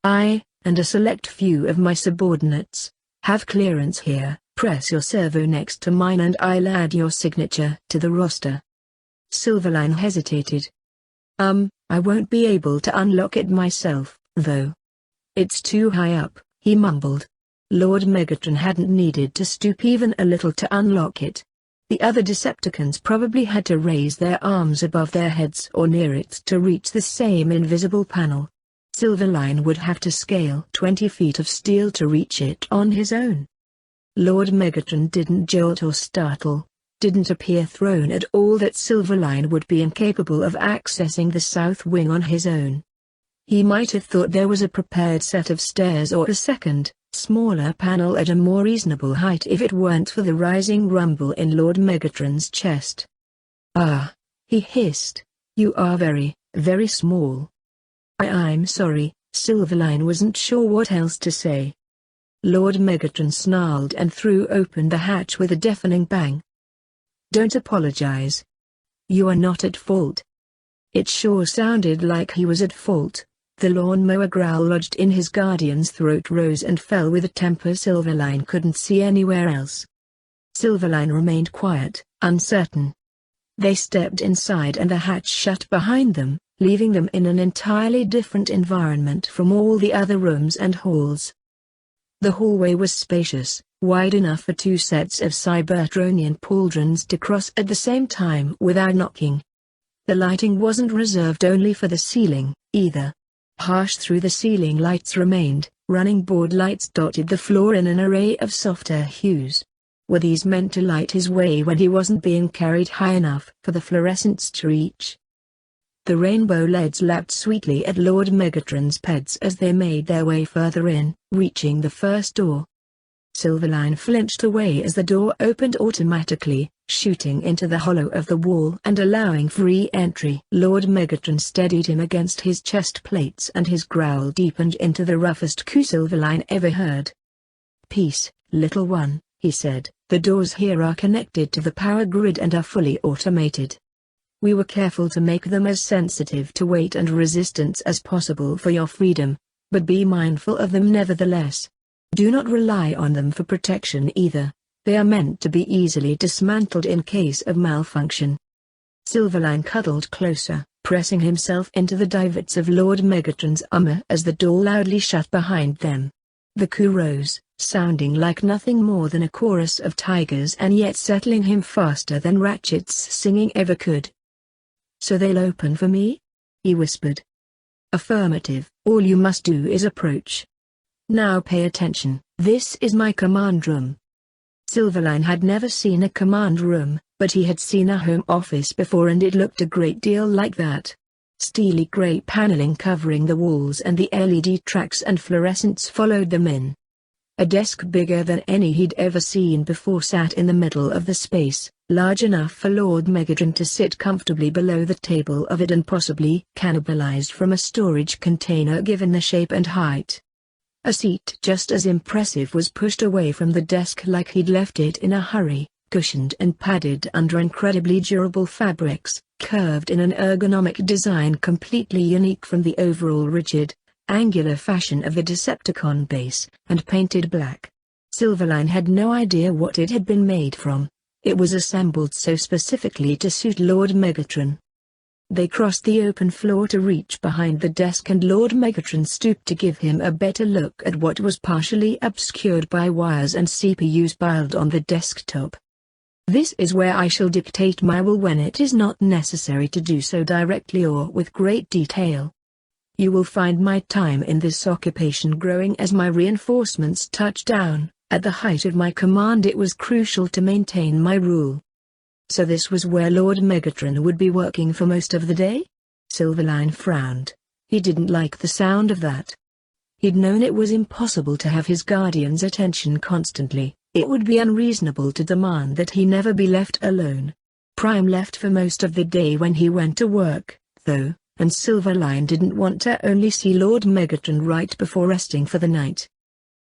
Speaker 1: "I, and a select few of my subordinates, have clearance here. Press your servo next to mine and I'll add your signature to the roster." Silverline hesitated. I won't be able to unlock it myself, though. It's too high up," he mumbled. Lord Megatron hadn't needed to stoop even a little to unlock it. The other Decepticons probably had to raise their arms above their heads or near it to reach the same invisible panel. Silverline would have to scale 20 feet of steel to reach it on his own. Lord Megatron didn't jolt or startle, didn't appear thrown at all that Silverline would be incapable of accessing the south wing on his own. He might have thought there was a prepared set of stairs or a second, smaller panel at a more reasonable height if it weren't for the rising rumble in Lord Megatron's chest. "Ah," he hissed, "you are very, very small." I'm sorry," Silverline wasn't sure what else to say. Lord Megatron snarled and threw open the hatch with a deafening bang. "Don't apologize. You are not at fault." It sure sounded like he was at fault. The lawnmower growl lodged in his guardian's throat rose and fell with a temper Silverline couldn't see anywhere else. Silverline remained quiet, uncertain. They stepped inside and the hatch shut behind them, leaving them in an entirely different environment from all the other rooms and halls. The hallway was spacious, wide enough for two sets of Cybertronian pauldrons to cross at the same time without knocking. The lighting wasn't reserved only for the ceiling, either. Harsh through-the-ceiling lights remained, running board lights dotted the floor in an array of softer hues. Were these meant to light his way when he wasn't being carried high enough for the fluorescents to reach? The rainbow LEDs lapped sweetly at Lord Megatron's peds as they made their way further in, reaching the first door. Silverline flinched away as the door opened automatically, shooting into the hollow of the wall and allowing free entry. Lord Megatron steadied him against his chest plates and his growl deepened into the roughest coo Silverline ever heard. "Peace, little one," he said. "The doors here are connected to the power grid and are fully automated. We were careful to make them as sensitive to weight and resistance as possible for your freedom, but be mindful of them nevertheless. Do not rely on them for protection either. They are meant to be easily dismantled in case of malfunction." Silverline cuddled closer, pressing himself into the divots of Lord Megatron's armor as the door loudly shut behind them. The coo rose, sounding like nothing more than a chorus of tigers and yet settling him faster than Ratchet's singing ever could. "So they'll open for me?" he whispered. "Affirmative. All you must do is approach. Now pay attention, this is my command room." Silverline had never seen a command room, but he had seen a home office before and it looked a great deal like that. Steely grey paneling covering the walls and the LED tracks and fluorescents followed them in. A desk bigger than any he'd ever seen before sat in the middle of the space, large enough for Lord Megatron to sit comfortably below the table of it and possibly cannibalized from a storage container given the shape and height. A seat just as impressive was pushed away from the desk like he'd left it in a hurry, cushioned and padded under incredibly durable fabrics, curved in an ergonomic design completely unique from the overall rigid, angular fashion of the Decepticon base, and painted black. Silverline had no idea what it had been made from. It was assembled so specifically to suit Lord Megatron. They crossed the open floor to reach behind the desk and Lord Megatron stooped to give him a better look at what was partially obscured by wires and CPUs piled on the desktop. "This is where I shall dictate my will when it is not necessary to do so directly or with great detail. You will find my time in this occupation growing as my reinforcements touch down. At the height of my command it was crucial to maintain my rule." So this was where Lord Megatron would be working for most of the day? Silverline frowned. He didn't like the sound of that. He'd known it was impossible to have his guardian's attention constantly. It would be unreasonable to demand that he never be left alone. Prime left for most of the day when he went to work, though, and Silverline didn't want to only see Lord Megatron right before resting for the night.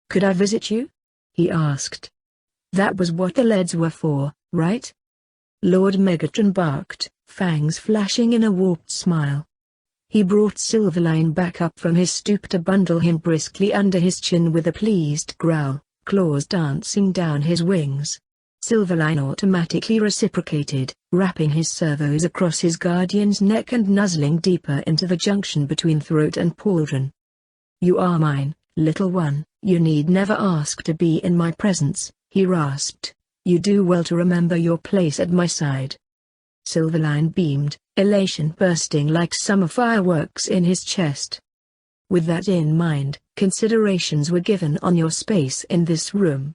Speaker 1: "Could I visit you?" he asked. That was what the LEDs were for, right? Lord Megatron barked, fangs flashing in a warped smile. He brought Silverline back up from his stoop to bundle him briskly under his chin with a pleased growl, claws dancing down his wings. Silverline automatically reciprocated, wrapping his servos across his guardian's neck and nuzzling deeper into the junction between throat and pauldron. "You are mine, little one, you need never ask to be in my presence," he rasped. "You do well to remember your place at my side." Silverline beamed, elation bursting like summer fireworks in his chest. "With that in mind, considerations were given on your space in this room."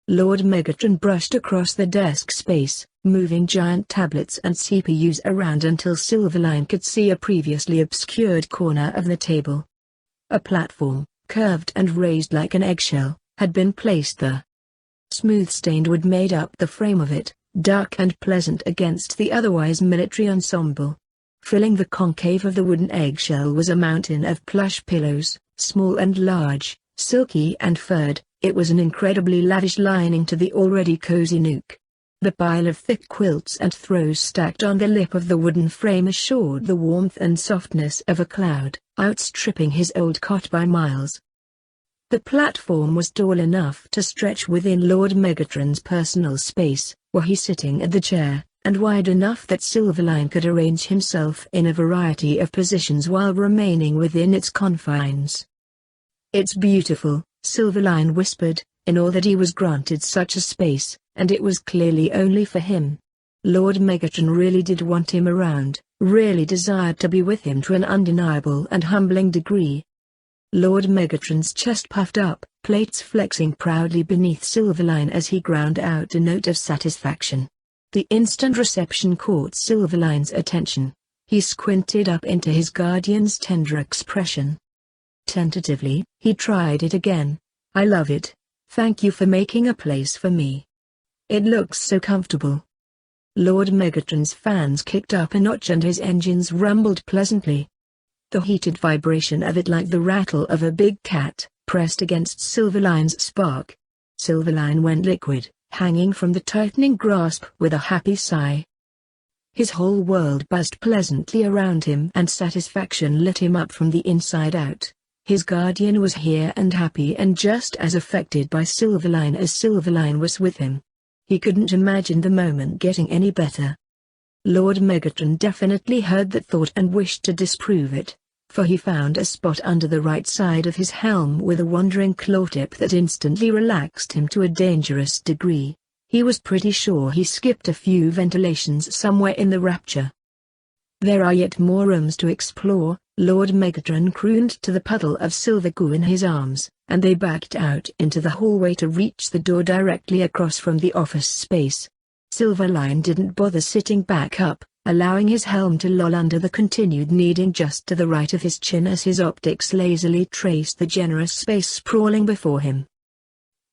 Speaker 1: Lord Megatron brushed across the desk space, moving giant tablets and CPUs around until Silverline could see a previously obscured corner of the table. A platform, curved and raised like an eggshell, had been placed there. Smooth stained wood made up the frame of it, dark and pleasant against the otherwise military ensemble. Filling the concave of the wooden eggshell was a mountain of plush pillows, small and large, silky and furred. It was an incredibly lavish lining to the already cozy nook. The pile of thick quilts and throws stacked on the lip of the wooden frame assured the warmth and softness of a cloud, outstripping his old cot by miles. The platform was tall enough to stretch within Lord Megatron's personal space, were he sitting at the chair, and wide enough that Silverline could arrange himself in a variety of positions while remaining within its confines. "It's beautiful," Silverline whispered, in awe that he was granted such a space, and it was clearly only for him. Lord Megatron really did want him around, really desired to be with him to an undeniable and humbling degree. Lord Megatron's chest puffed up, plates flexing proudly beneath Silverline as he ground out a note of satisfaction. The instant reception caught Silverline's attention. He squinted up into his guardian's tender expression. Tentatively, he tried it again. "I love it. Thank you for making a place for me. It looks so comfortable." Lord Megatron's fans kicked up a notch and his engines rumbled pleasantly. The heated vibration of it like the rattle of a big cat, pressed against Silverline's spark. Silverline went liquid, hanging from the tightening grasp with a happy sigh. His whole world buzzed pleasantly around him and satisfaction lit him up from the inside out. His guardian was here and happy and just as affected by Silverline as Silverline was with him. He couldn't imagine the moment getting any better. Lord Megatron definitely heard that thought and wished to disprove it, for he found a spot under the right side of his helm with a wandering claw tip that instantly relaxed him to a dangerous degree. He was pretty sure he skipped a few ventilations somewhere in the Rapture. "There are yet more rooms to explore," Lord Megatron crooned to the puddle of silver goo in his arms, and they backed out into the hallway to reach the door directly across from the office space. Silverline didn't bother sitting back up, allowing his helm to loll under the continued kneading just to the right of his chin as his optics lazily traced the generous space sprawling before him.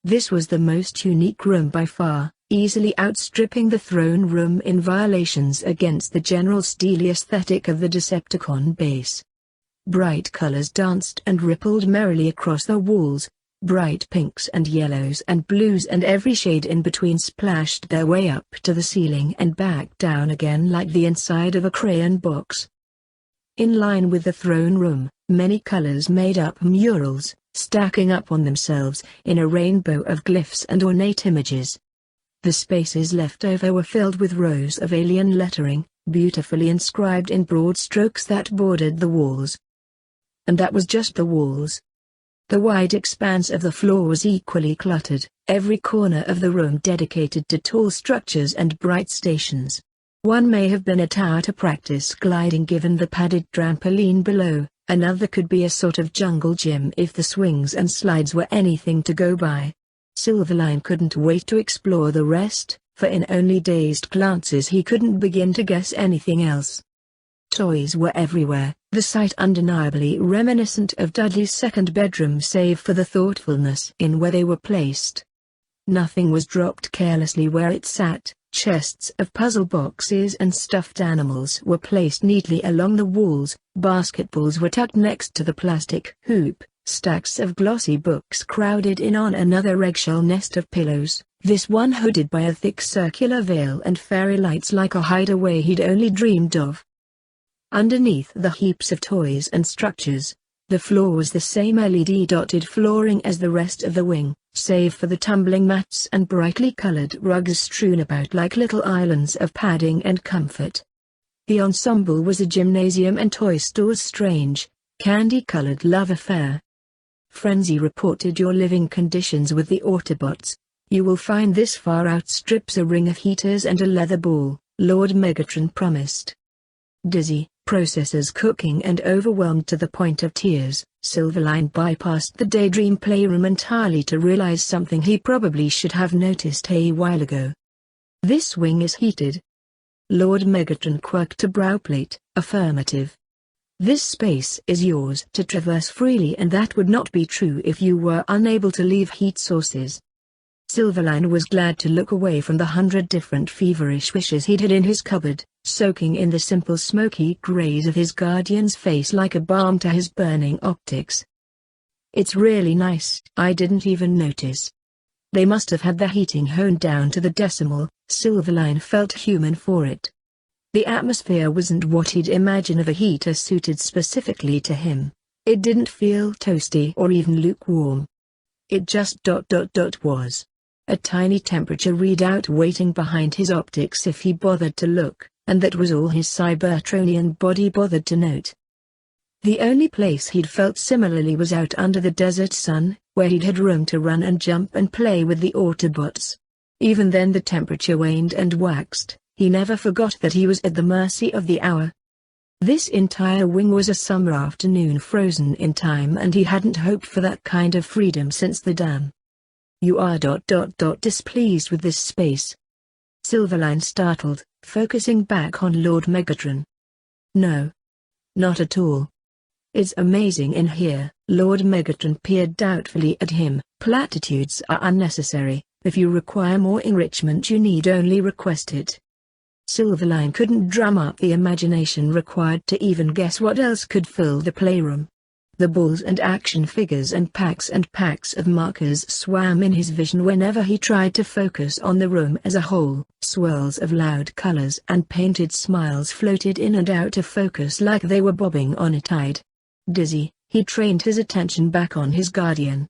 Speaker 1: This was the most unique room by far, easily outstripping the throne room in violations against the general steely aesthetic of the Decepticon base. Bright colors danced and rippled merrily across the walls. Bright pinks and yellows and blues and every shade in between splashed their way up to the ceiling and back down again like the inside of a crayon box. In line with the throne room, many colors made up murals, stacking up on themselves in a rainbow of glyphs and ornate images. The spaces left over were filled with rows of alien lettering, beautifully inscribed in broad strokes that bordered the walls. And that was just the walls. The wide expanse of the floor was equally cluttered, every corner of the room dedicated to tall structures and bright stations. One may have been a tower to practice gliding given the padded trampoline below, another could be a sort of jungle gym if the swings and slides were anything to go by. Silverline couldn't wait to explore the rest, for in only dazed glances he couldn't begin to guess anything else. Toys were everywhere, the sight undeniably reminiscent of Dudley's second bedroom save for the thoughtfulness in where they were placed. Nothing was dropped carelessly where it sat. Chests of puzzle boxes and stuffed animals were placed neatly along the walls, basketballs were tucked next to the plastic hoop, stacks of glossy books crowded in on another eggshell nest of pillows, this one hooded by a thick circular veil and fairy lights like a hideaway he'd only dreamed of. Underneath the heaps of toys and structures, the floor was the same LED-dotted flooring as the rest of the wing, save for the tumbling mats and brightly colored rugs strewn about like little islands of padding and comfort. The ensemble was a gymnasium and toy store's strange, candy-colored love affair. Frenzy reported your living conditions with the Autobots. You will find this far outstrips a ring of heaters and a leather ball, Lord Megatron promised. Dizzy, processors cooking and overwhelmed to the point of tears, Silverline bypassed the Daydream Playroom entirely to realize something he probably should have noticed a while ago. This wing is heated. Lord Megatron quirked a browplate, affirmative. This space is yours to traverse freely and that would not be true if you were unable to leave heat sources. Silverline was glad to look away from the 100 different feverish wishes he'd had in his cupboard, soaking in the simple smoky grays of his guardian's face like a balm to his burning optics. It's really nice. I didn't even notice. They must have had the heating honed down to the decimal. Silverline felt human for it. The atmosphere wasn't what he'd imagine of a heater suited specifically to him. It didn't feel toasty or even lukewarm. It just was. A tiny temperature readout waiting behind his optics if he bothered to look, and that was all his Cybertronian body bothered to note. The only place he'd felt similarly was out under the desert sun, where he'd had room to run and jump and play with the Autobots. Even then the temperature waned and waxed, he never forgot that he was at the mercy of the hour. This entire wing was a summer afternoon frozen in time and he hadn't hoped for that kind of freedom since the dam. You are displeased with this space? Silverline startled, focusing back on Lord Megatron. No. Not at all. It's amazing in here. Lord Megatron peered doubtfully at him. Platitudes are unnecessary. If you require more enrichment you need only request it. Silverline couldn't drum up the imagination required to even guess what else could fill the playroom. The balls and action figures and packs of markers swam in his vision whenever he tried to focus on the room as a whole. Swirls of loud colors and painted smiles floated in and out of focus like they were bobbing on a tide. Dizzy, he trained his attention back on his guardian.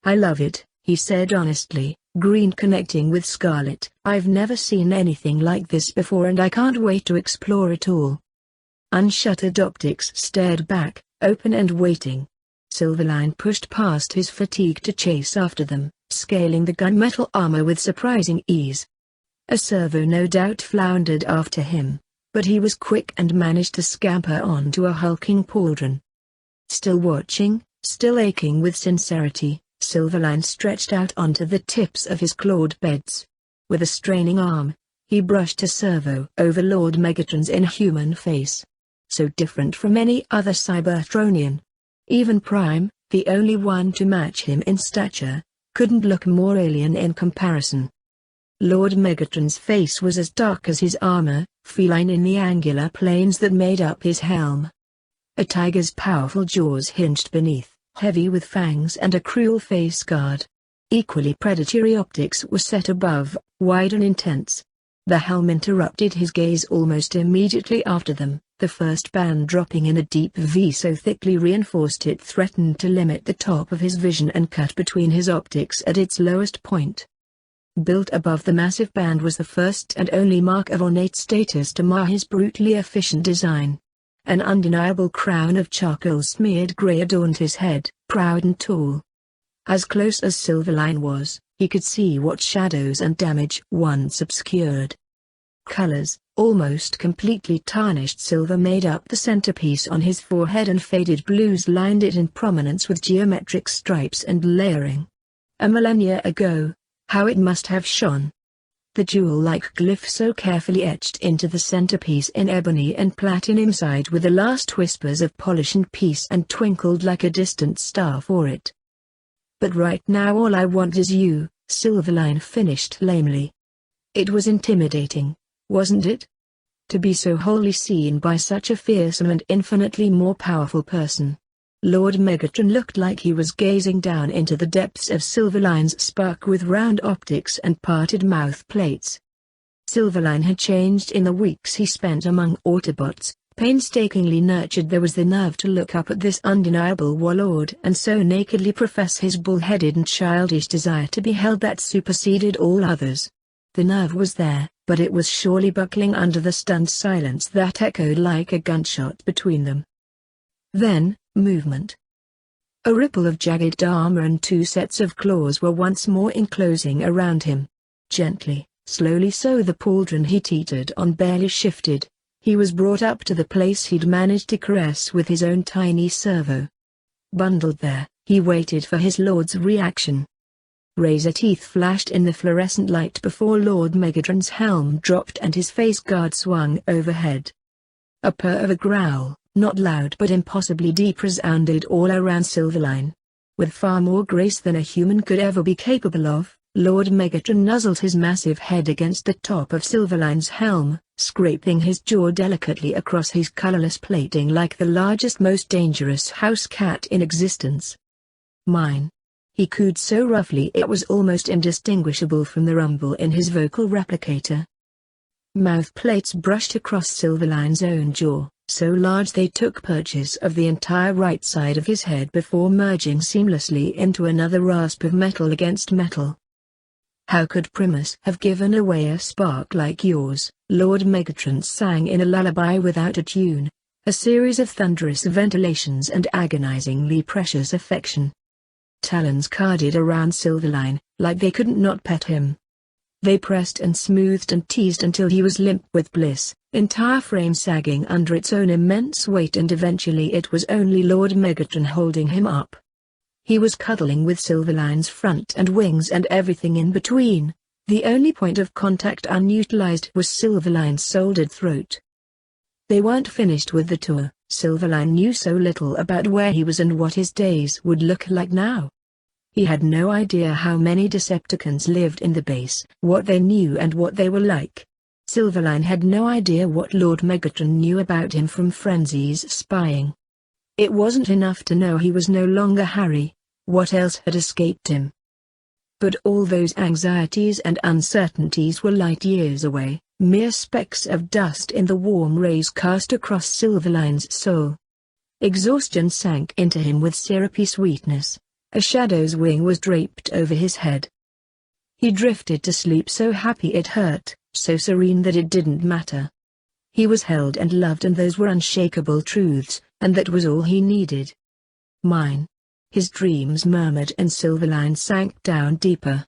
Speaker 1: I love it, he said honestly, green connecting with scarlet. I've never seen anything like this before and I can't wait to explore it all. Unshuttered optics stared back, open and waiting. Silverline pushed past his fatigue to chase after them, scaling the gunmetal armor with surprising ease. A servo no doubt floundered after him, but he was quick and managed to scamper onto a hulking pauldron. Still watching, still aching with sincerity, Silverline stretched out onto the tips of his clawed beds. With a straining arm, he brushed a servo over Lord Megatron's inhuman face. So different from any other Cybertronian. Even Prime, the only one to match him in stature, couldn't look more alien in comparison. Lord Megatron's face was as dark as his armor, feline in the angular planes that made up his helm. A tiger's powerful jaws hinged beneath, heavy with fangs and a cruel face guard. Equally predatory optics were set above, wide and intense. The helm interrupted his gaze almost immediately after them, the first band dropping in a deep V so thickly reinforced it threatened to limit the top of his vision and cut between his optics at its lowest point. Built above the massive band was the first and only mark of ornate status to mar his brutally efficient design. An undeniable crown of charcoal-smeared grey adorned his head, proud and tall. As close as Silverline was, he could see what shadows and damage once obscured. Colors, almost completely tarnished silver made up the centerpiece on his forehead and faded blues lined it in prominence with geometric stripes and layering. A millennia ago, how it must have shone. The jewel-like glyph so carefully etched into the centerpiece in ebony and platinum sighed with the last whispers of polish and peace and twinkled like a distant star for it. But right now all I want is you, Silverline finished lamely. It was intimidating, wasn't it? To be so wholly seen by such a fearsome and infinitely more powerful person. Lord Megatron looked like he was gazing down into the depths of Silverline's spark with round optics and parted mouth plates. Silverline had changed in the weeks he spent among Autobots, painstakingly nurtured. There was the nerve to look up at this undeniable warlord and so nakedly profess his bull-headed and childish desire to be held that superseded all others. The nerve was there, but it was surely buckling under the stunned silence that echoed like a gunshot between them. Then, movement. A ripple of jagged armor and two sets of claws were once more enclosing around him. Gently, slowly so the pauldron he teetered on barely shifted. He was brought up to the place he'd managed to caress with his own tiny servo. Bundled there, he waited for his lord's reaction. Razor teeth flashed in the fluorescent light before Lord Megatron's helm dropped and his face guard swung overhead. A purr of a growl, not loud but impossibly deep, resounded all around Silverline. With far more grace than a human could ever be capable of, Lord Megatron nuzzled his massive head against the top of Silverline's helm, scraping his jaw delicately across his colorless plating like the largest, most dangerous house cat in existence. Mine. He cooed so roughly it was almost indistinguishable from the rumble in his vocal replicator. Mouth plates brushed across Silverline's own jaw, so large they took purchase of the entire right side of his head before merging seamlessly into another rasp of metal against metal. How could Primus have given away a spark like yours? Lord Megatron sang in a lullaby without a tune, a series of thunderous ventilations and agonizingly precious affection. Talons carded around Silverline, like they couldn't not pet him. They pressed and smoothed and teased until he was limp with bliss, entire frame sagging under its own immense weight, and eventually it was only Lord Megatron holding him up. He was cuddling with Silverline's front and wings and everything in between. The only point of contact unutilized was Silverline's soldered throat. They weren't finished with the tour. Silverline knew so little about where he was and what his days would look like now. He had no idea how many Decepticons lived in the base, what they knew and what they were like. Silverline had no idea what Lord Megatron knew about him from Frenzy's spying. It wasn't enough to know he was no longer Harry. What else had escaped him? But all those anxieties and uncertainties were light years away, mere specks of dust in the warm rays cast across Silverline's soul. Exhaustion sank into him with syrupy sweetness. A shadow's wing was draped over his head. He drifted to sleep so happy it hurt, so serene that it didn't matter. He was held and loved, and those were unshakable truths, and that was all he needed. Mine. His dreams murmured, and Silverline sank down deeper.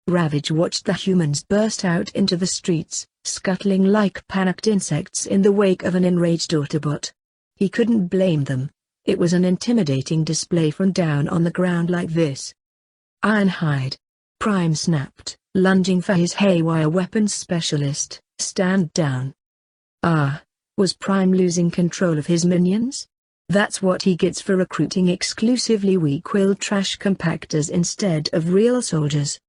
Speaker 1: Ravage watched the humans burst out into the streets, scuttling like panicked insects in the wake of an enraged Autobot. He couldn't blame them. It was an intimidating display from down on the ground like this. Ironhide. Prime snapped, lunging for his haywire weapons specialist. Stand down. Was Prime losing control of his minions? That's what he gets for recruiting exclusively weak-willed trash compactors instead of real soldiers.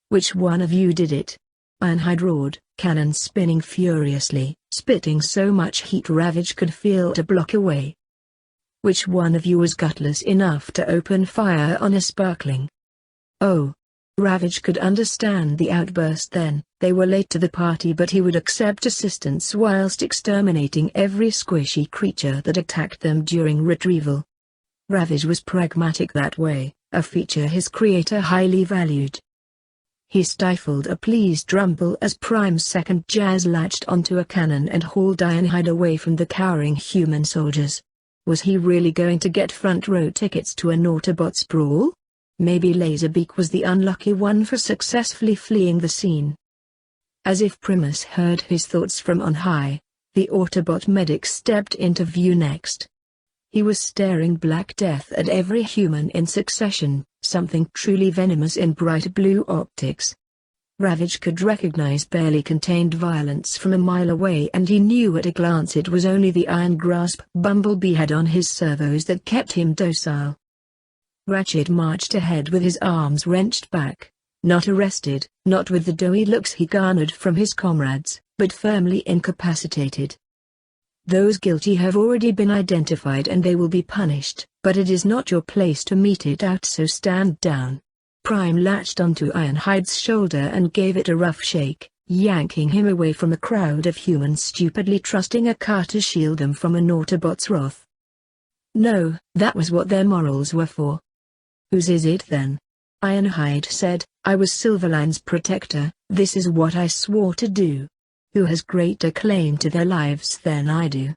Speaker 1: Which one of you did it? Ironhide roared, cannon spinning furiously, spitting so much heat Ravage could feel it a block away. Which one of you was gutless enough to open fire on a sparkling? Oh. Ravage could understand the outburst then. They were late to the party, but he would accept assistance whilst exterminating every squishy creature that attacked them during retrieval. Ravage was pragmatic that way, a feature his creator highly valued. He stifled a pleased rumble as Prime's second jazz latched onto a cannon and hauled Ironhide away from the cowering human soldiers. Was he really going to get front row tickets to an Autobot sprawl? Maybe Laserbeak was the unlucky one for successfully fleeing the scene. As if Primus heard his thoughts from on high, the Autobot medic stepped into view next. He was staring black death at every human in succession, something truly venomous in bright blue optics. Ravage could recognize barely contained violence from a mile away, and he knew at a glance it was only the iron grasp Bumblebee had on his servos that kept him docile. Ratchet marched ahead with his arms wrenched back, not arrested, not with the doughy looks he garnered from his comrades, but firmly incapacitated. Those guilty have already been identified and they will be punished, but it is not your place to mete it out, so stand down. Prime latched onto Ironhide's shoulder and gave it a rough shake, yanking him away from a crowd of humans stupidly trusting a car to shield them from an Autobot's wrath. No, that was what their morals were for. Whose is it then? Ironhide said, I was Silverline's protector, this is what I swore to do. Who has greater claim to their lives than I do?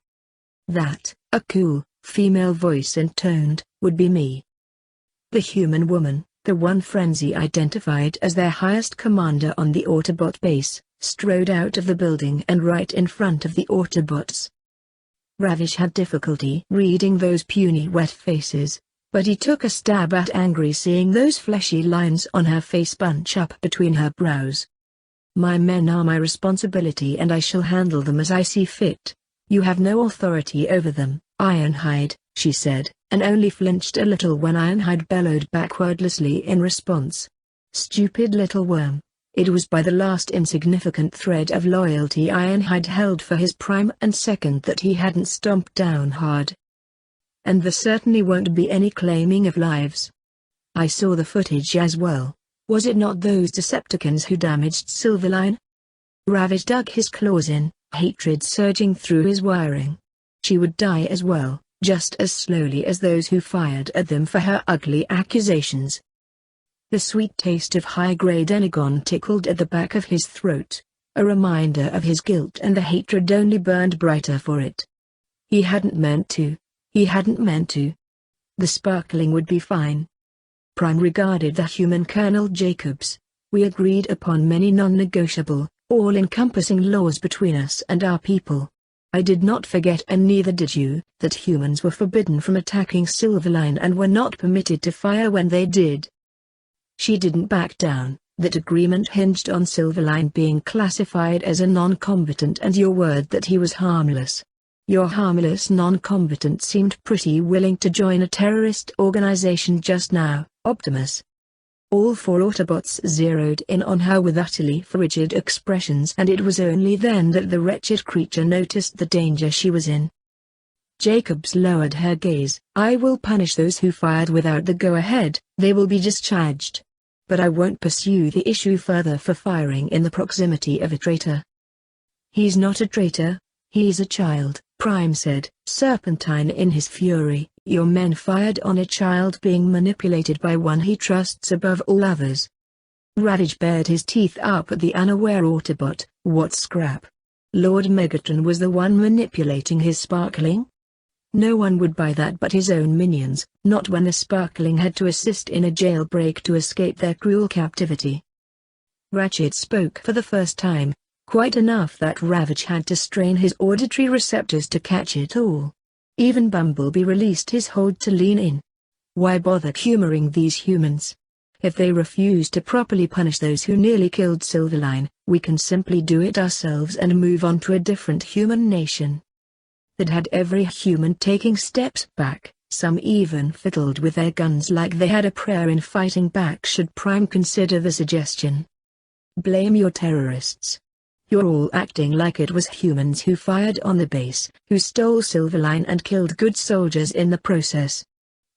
Speaker 1: That, a cool, female voice intoned, would be me. The human woman, the one Frenzy identified as their highest commander on the Autobot base, strode out of the building and right in front of the Autobots. Ravage had difficulty reading those puny wet faces, but he took a stab at angry seeing those fleshy lines on her face bunch up between her brows. My men are my responsibility and I shall handle them as I see fit. You have no authority over them, Ironhide, she said, and only flinched a little when Ironhide bellowed back wordlessly in response. Stupid little worm. It was by the last insignificant thread of loyalty Ironhide held for his prime and second that he hadn't stomped down hard. And there certainly won't be any claiming of lives. I saw the footage as well. Was it not those Decepticons who damaged Silverline? Ravage dug his claws in, hatred surging through his wiring. She would die as well, just as slowly as those who fired at them for her ugly accusations. The sweet taste of high-grade Energon tickled at the back of his throat, a reminder of his guilt, and the hatred only burned brighter for it. He hadn't meant to. He hadn't meant to. The sparkling would be fine. Prime regarded the human Colonel Jacobs. We agreed upon many non-negotiable, all-encompassing laws between us and our people. I did not forget, and neither did you, that humans were forbidden from attacking Silverline and were not permitted to fire when they did. She didn't back down. That agreement hinged on Silverline being classified as a non-combatant and your word that he was harmless. Your harmless non-combatant seemed pretty willing to join a terrorist organization just now, Optimus. All four Autobots zeroed in on her with utterly frigid expressions, and it was only then that the wretched creature noticed the danger she was in. Jacobs lowered her gaze. I will punish those who fired without the go-ahead, they will be discharged. But I won't pursue the issue further for firing in the proximity of a traitor. He's not a traitor, he's a child. Prime said, serpentine in his fury. Your men fired on a child being manipulated by one he trusts above all others. Ravage bared his teeth up at the unaware Autobot. What scrap? Lord Megatron was the one manipulating his Sparkling? No one would buy that but his own minions, not when the Sparkling had to assist in a jailbreak to escape their cruel captivity. Ratchet spoke for the first time, quite enough that Ravage had to strain his auditory receptors to catch it all. Even Bumblebee released his hold to lean in. Why bother humoring these humans? If they refuse to properly punish those who nearly killed Silverline, we can simply do it ourselves and move on to a different human nation. That had every human taking steps back, some even fiddled with their guns like they had a prayer in fighting back should Prime consider the suggestion. Blame your terrorists. You're all acting like it was humans who fired on the base, who stole Silverline and killed good soldiers in the process.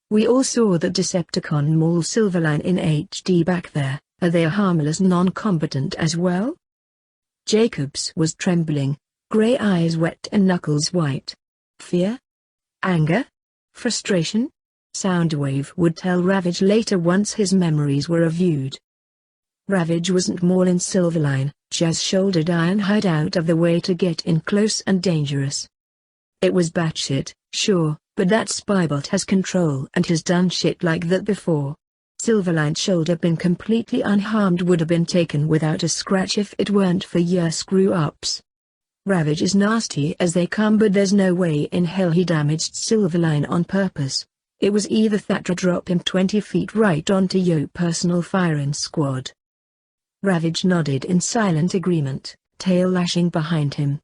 Speaker 1: We all saw that Decepticon maul Silverline in HD back there. Are they harmless non-combatant as well? Jacobs was trembling, grey eyes wet and knuckles white. Fear? Anger? Frustration? Soundwave would tell Ravage later once his memories were reviewed. Ravage wasn't mauling Silverline, Jazz shouldered Ironhide out of the way to get in close and dangerous. It was batshit, sure, but that spybot has control and has done shit like that before. Silverline's shoulder been completely unharmed would have been taken without a scratch if it weren't for your screw-ups. Ravage is nasty as they come but there's no way in hell he damaged Silverline on purpose. It was either that or drop him 20 feet right onto your personal firing squad. Ravage nodded in silent agreement, tail lashing behind him.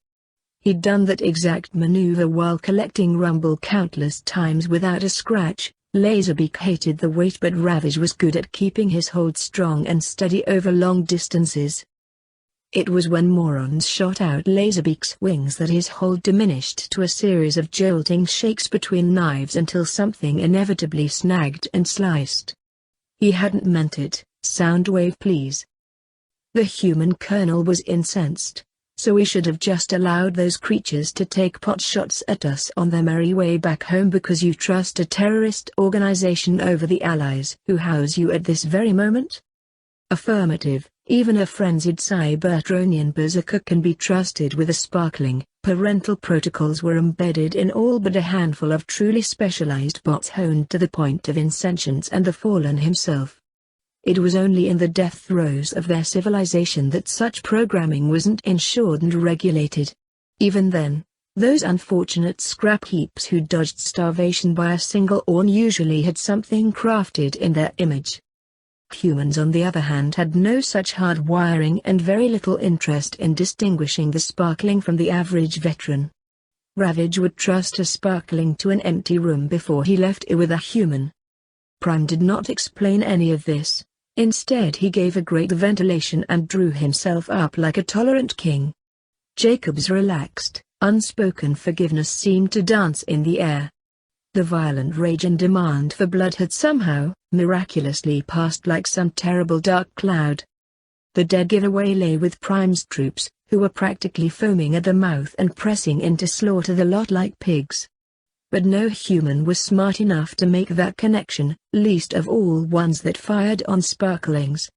Speaker 1: He'd done that exact maneuver while collecting Rumble countless times without a scratch. Laserbeak hated the weight but Ravage was good at keeping his hold strong and steady over long distances. It was when morons shot out Laserbeak's wings that his hold diminished to a series of jolting shakes between knives until something inevitably snagged and sliced. He hadn't meant it, Soundwave please. The human colonel was incensed. So we should have just allowed those creatures to take pot shots at us on their merry way back home because you trust a terrorist organization over the allies who house you at this very moment? Affirmative, even a frenzied Cybertronian berserker can be trusted with a Sparkling. Parental protocols were embedded in all but a handful of truly specialized bots honed to the point of insentience and the Fallen himself. It was only in the death throes of their civilization that such programming wasn't ensured and regulated. Even then, those unfortunate scrap heaps who dodged starvation by a single orn usually had something crafted in their image. Humans on the other hand had no such hard wiring and very little interest in distinguishing the Sparkling from the average veteran. Ravage would trust a Sparkling to an empty room before he left it with a human. Prime did not explain any of this. Instead he gave a great ventilation and drew himself up like a tolerant king. Jacobs relaxed, unspoken forgiveness seemed to dance in the air. The violent rage and demand for blood had somehow, miraculously passed like some terrible dark cloud. The dead giveaway lay with Prime's troops, who were practically foaming at the mouth and pressing in to slaughter the lot like pigs. But no human was smart enough to make that connection, least of all ones that fired on Sparklings.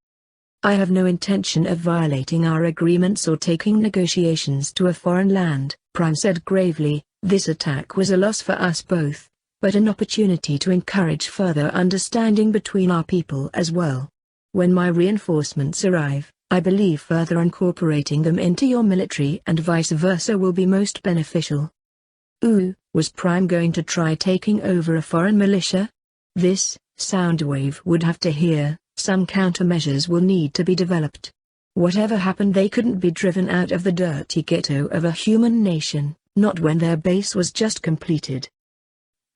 Speaker 1: I have no intention of violating our agreements or taking negotiations to a foreign land, Prime said gravely. This attack was a loss for us both, but an opportunity to encourage further understanding between our people as well. When my reinforcements arrive, I believe further incorporating them into your military and vice versa will be most beneficial. Ooh, was Prime going to try taking over a foreign militia? This, Soundwave would have to hear. Some countermeasures will need to be developed. Whatever happened, they couldn't be driven out of the dirty ghetto of a human nation, not when their base was just completed.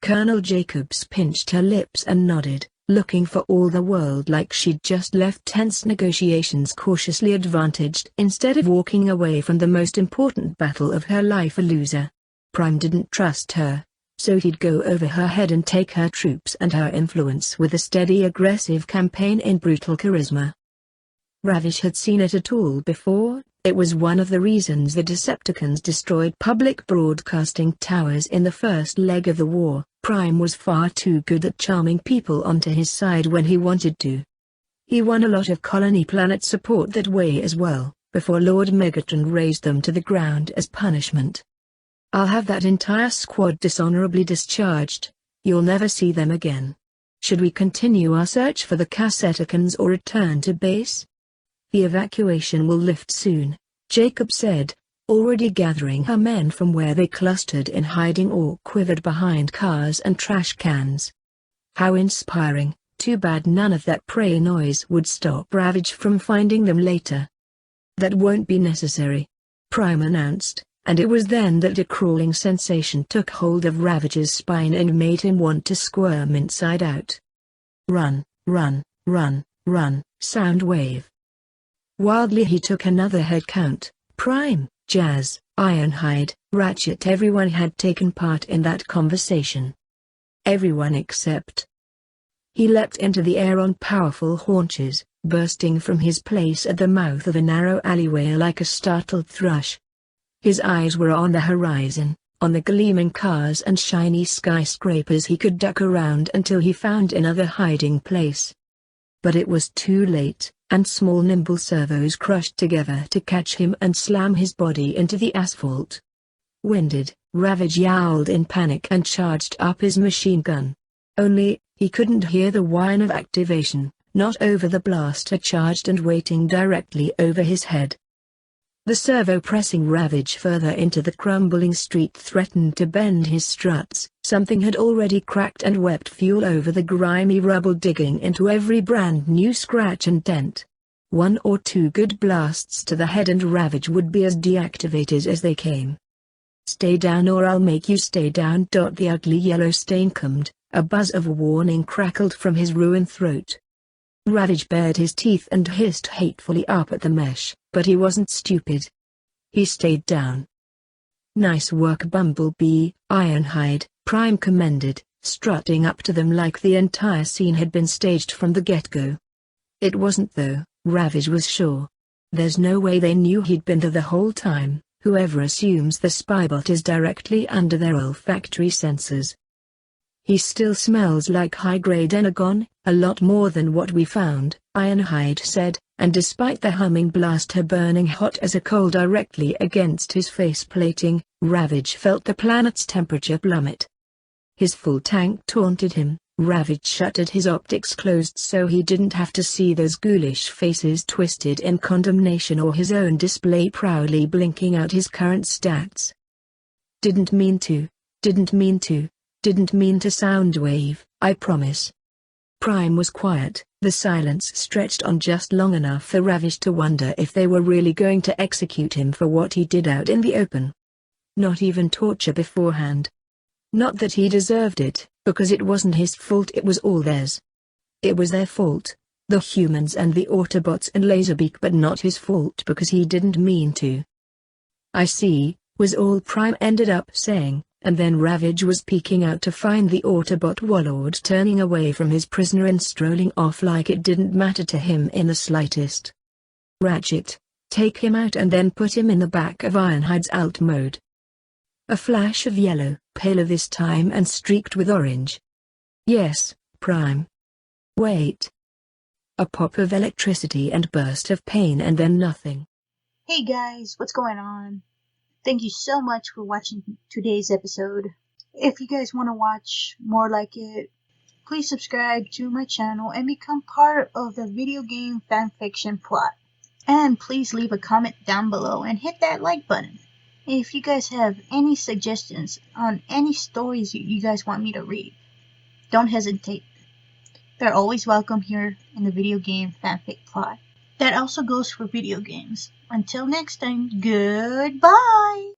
Speaker 1: Colonel Jacobs pinched her lips and nodded, looking for all the world like she'd just left tense negotiations cautiously advantaged instead of walking away from the most important battle of her life a loser. Prime didn't trust her, so he'd go over her head and take her troops and her influence with a steady aggressive campaign in brutal charisma. Ravage had seen it at all before, It was one of the reasons the Decepticons destroyed public broadcasting towers in the first leg of the war. Prime was far too good at charming people onto his side when he wanted to. He won a lot of colony planet support that way as well, before Lord Megatron razed them to the ground as punishment. I'll have that entire squad dishonorably discharged. You'll never see them again. Should we continue our search for the Casseticons or return to base? The evacuation will lift soon, Jacob said, already gathering her men from where they clustered in hiding or quivered behind cars and trash cans. How inspiring. Too bad none of that prey noise would stop Ravage from finding them later. That won't be necessary, Prime announced, and it was then that a crawling sensation took hold of Ravage's spine and made him want to squirm inside out. Run, run, run, run, Soundwave. Wildly he took another head count. Prime, Jazz, Ironhide, Ratchet, everyone had taken part in that conversation. Everyone except. He leapt into the air on powerful haunches, bursting from his place at the mouth of a narrow alleyway like a startled thrush. His eyes were on the horizon, on the gleaming cars and shiny skyscrapers he could duck around until he found another hiding place. But it was too late, and small nimble servos crushed together to catch him and slam his body into the asphalt. Winded, Ravage yowled in panic and charged up his machine gun. Only, he couldn't hear the whine of activation, not over the blaster charged and waiting directly over his head. The servo pressing Ravage further into the crumbling street threatened to bend his struts. Something had already cracked and wept fuel over the grimy rubble, digging into every brand new scratch and dent. One or two good blasts to the head and Ravage would be as deactivated as they came. Stay down or I'll make you stay down. The ugly yellow stain cummed, a buzz of warning crackled from his ruined throat. Ravage bared his teeth and hissed hatefully up at the mesh, but he wasn't stupid. He stayed down. Nice work, Bumblebee, Ironhide, Prime commended, strutting up to them like the entire scene had been staged from the get-go. It wasn't though, Ravage was sure. There's no way they knew he'd been there the whole time. Whoever assumes the spybot is directly under their olfactory sensors. He still smells like high-grade energon, a lot more than what we found, Ironhide said, and despite the humming blaster burning hot as a coal directly against his face plating, Ravage felt the planet's temperature plummet. His full tank taunted him. Ravage shuttered his optics closed so he didn't have to see those ghoulish faces twisted in condemnation or his own display proudly blinking out his current stats. Didn't mean to Soundwave, I promise. Prime was quiet. The silence stretched on just long enough for Ravage to wonder if they were really going to execute him for what he did out in the open. Not even torture beforehand. Not that he deserved it, because it wasn't his fault, it was all theirs. It was their fault, the humans and the Autobots and Laserbeak, but not his fault because he didn't mean to. I see, was all Prime ended up saying, and then Ravage was peeking out to find the Autobot warlord turning away from his prisoner and strolling off like it didn't matter to him in the slightest. Ratchet, take him out and then put him in the back of Ironhide's alt mode. A flash of yellow, paler this time and streaked with orange. Yes, Prime. Wait. A pop of electricity and burst of pain and then nothing.
Speaker 2: Hey guys, what's going on? Thank you so much for watching today's episode. If you guys want to watch more like it, please subscribe to my channel and become part of the video game fanfiction plot. And please leave a comment down below and hit that like button. If you guys have any suggestions on any stories you guys want me to read, don't hesitate. They're always welcome here in the video game fanfic plot. That also goes for video games. Until next time, goodbye!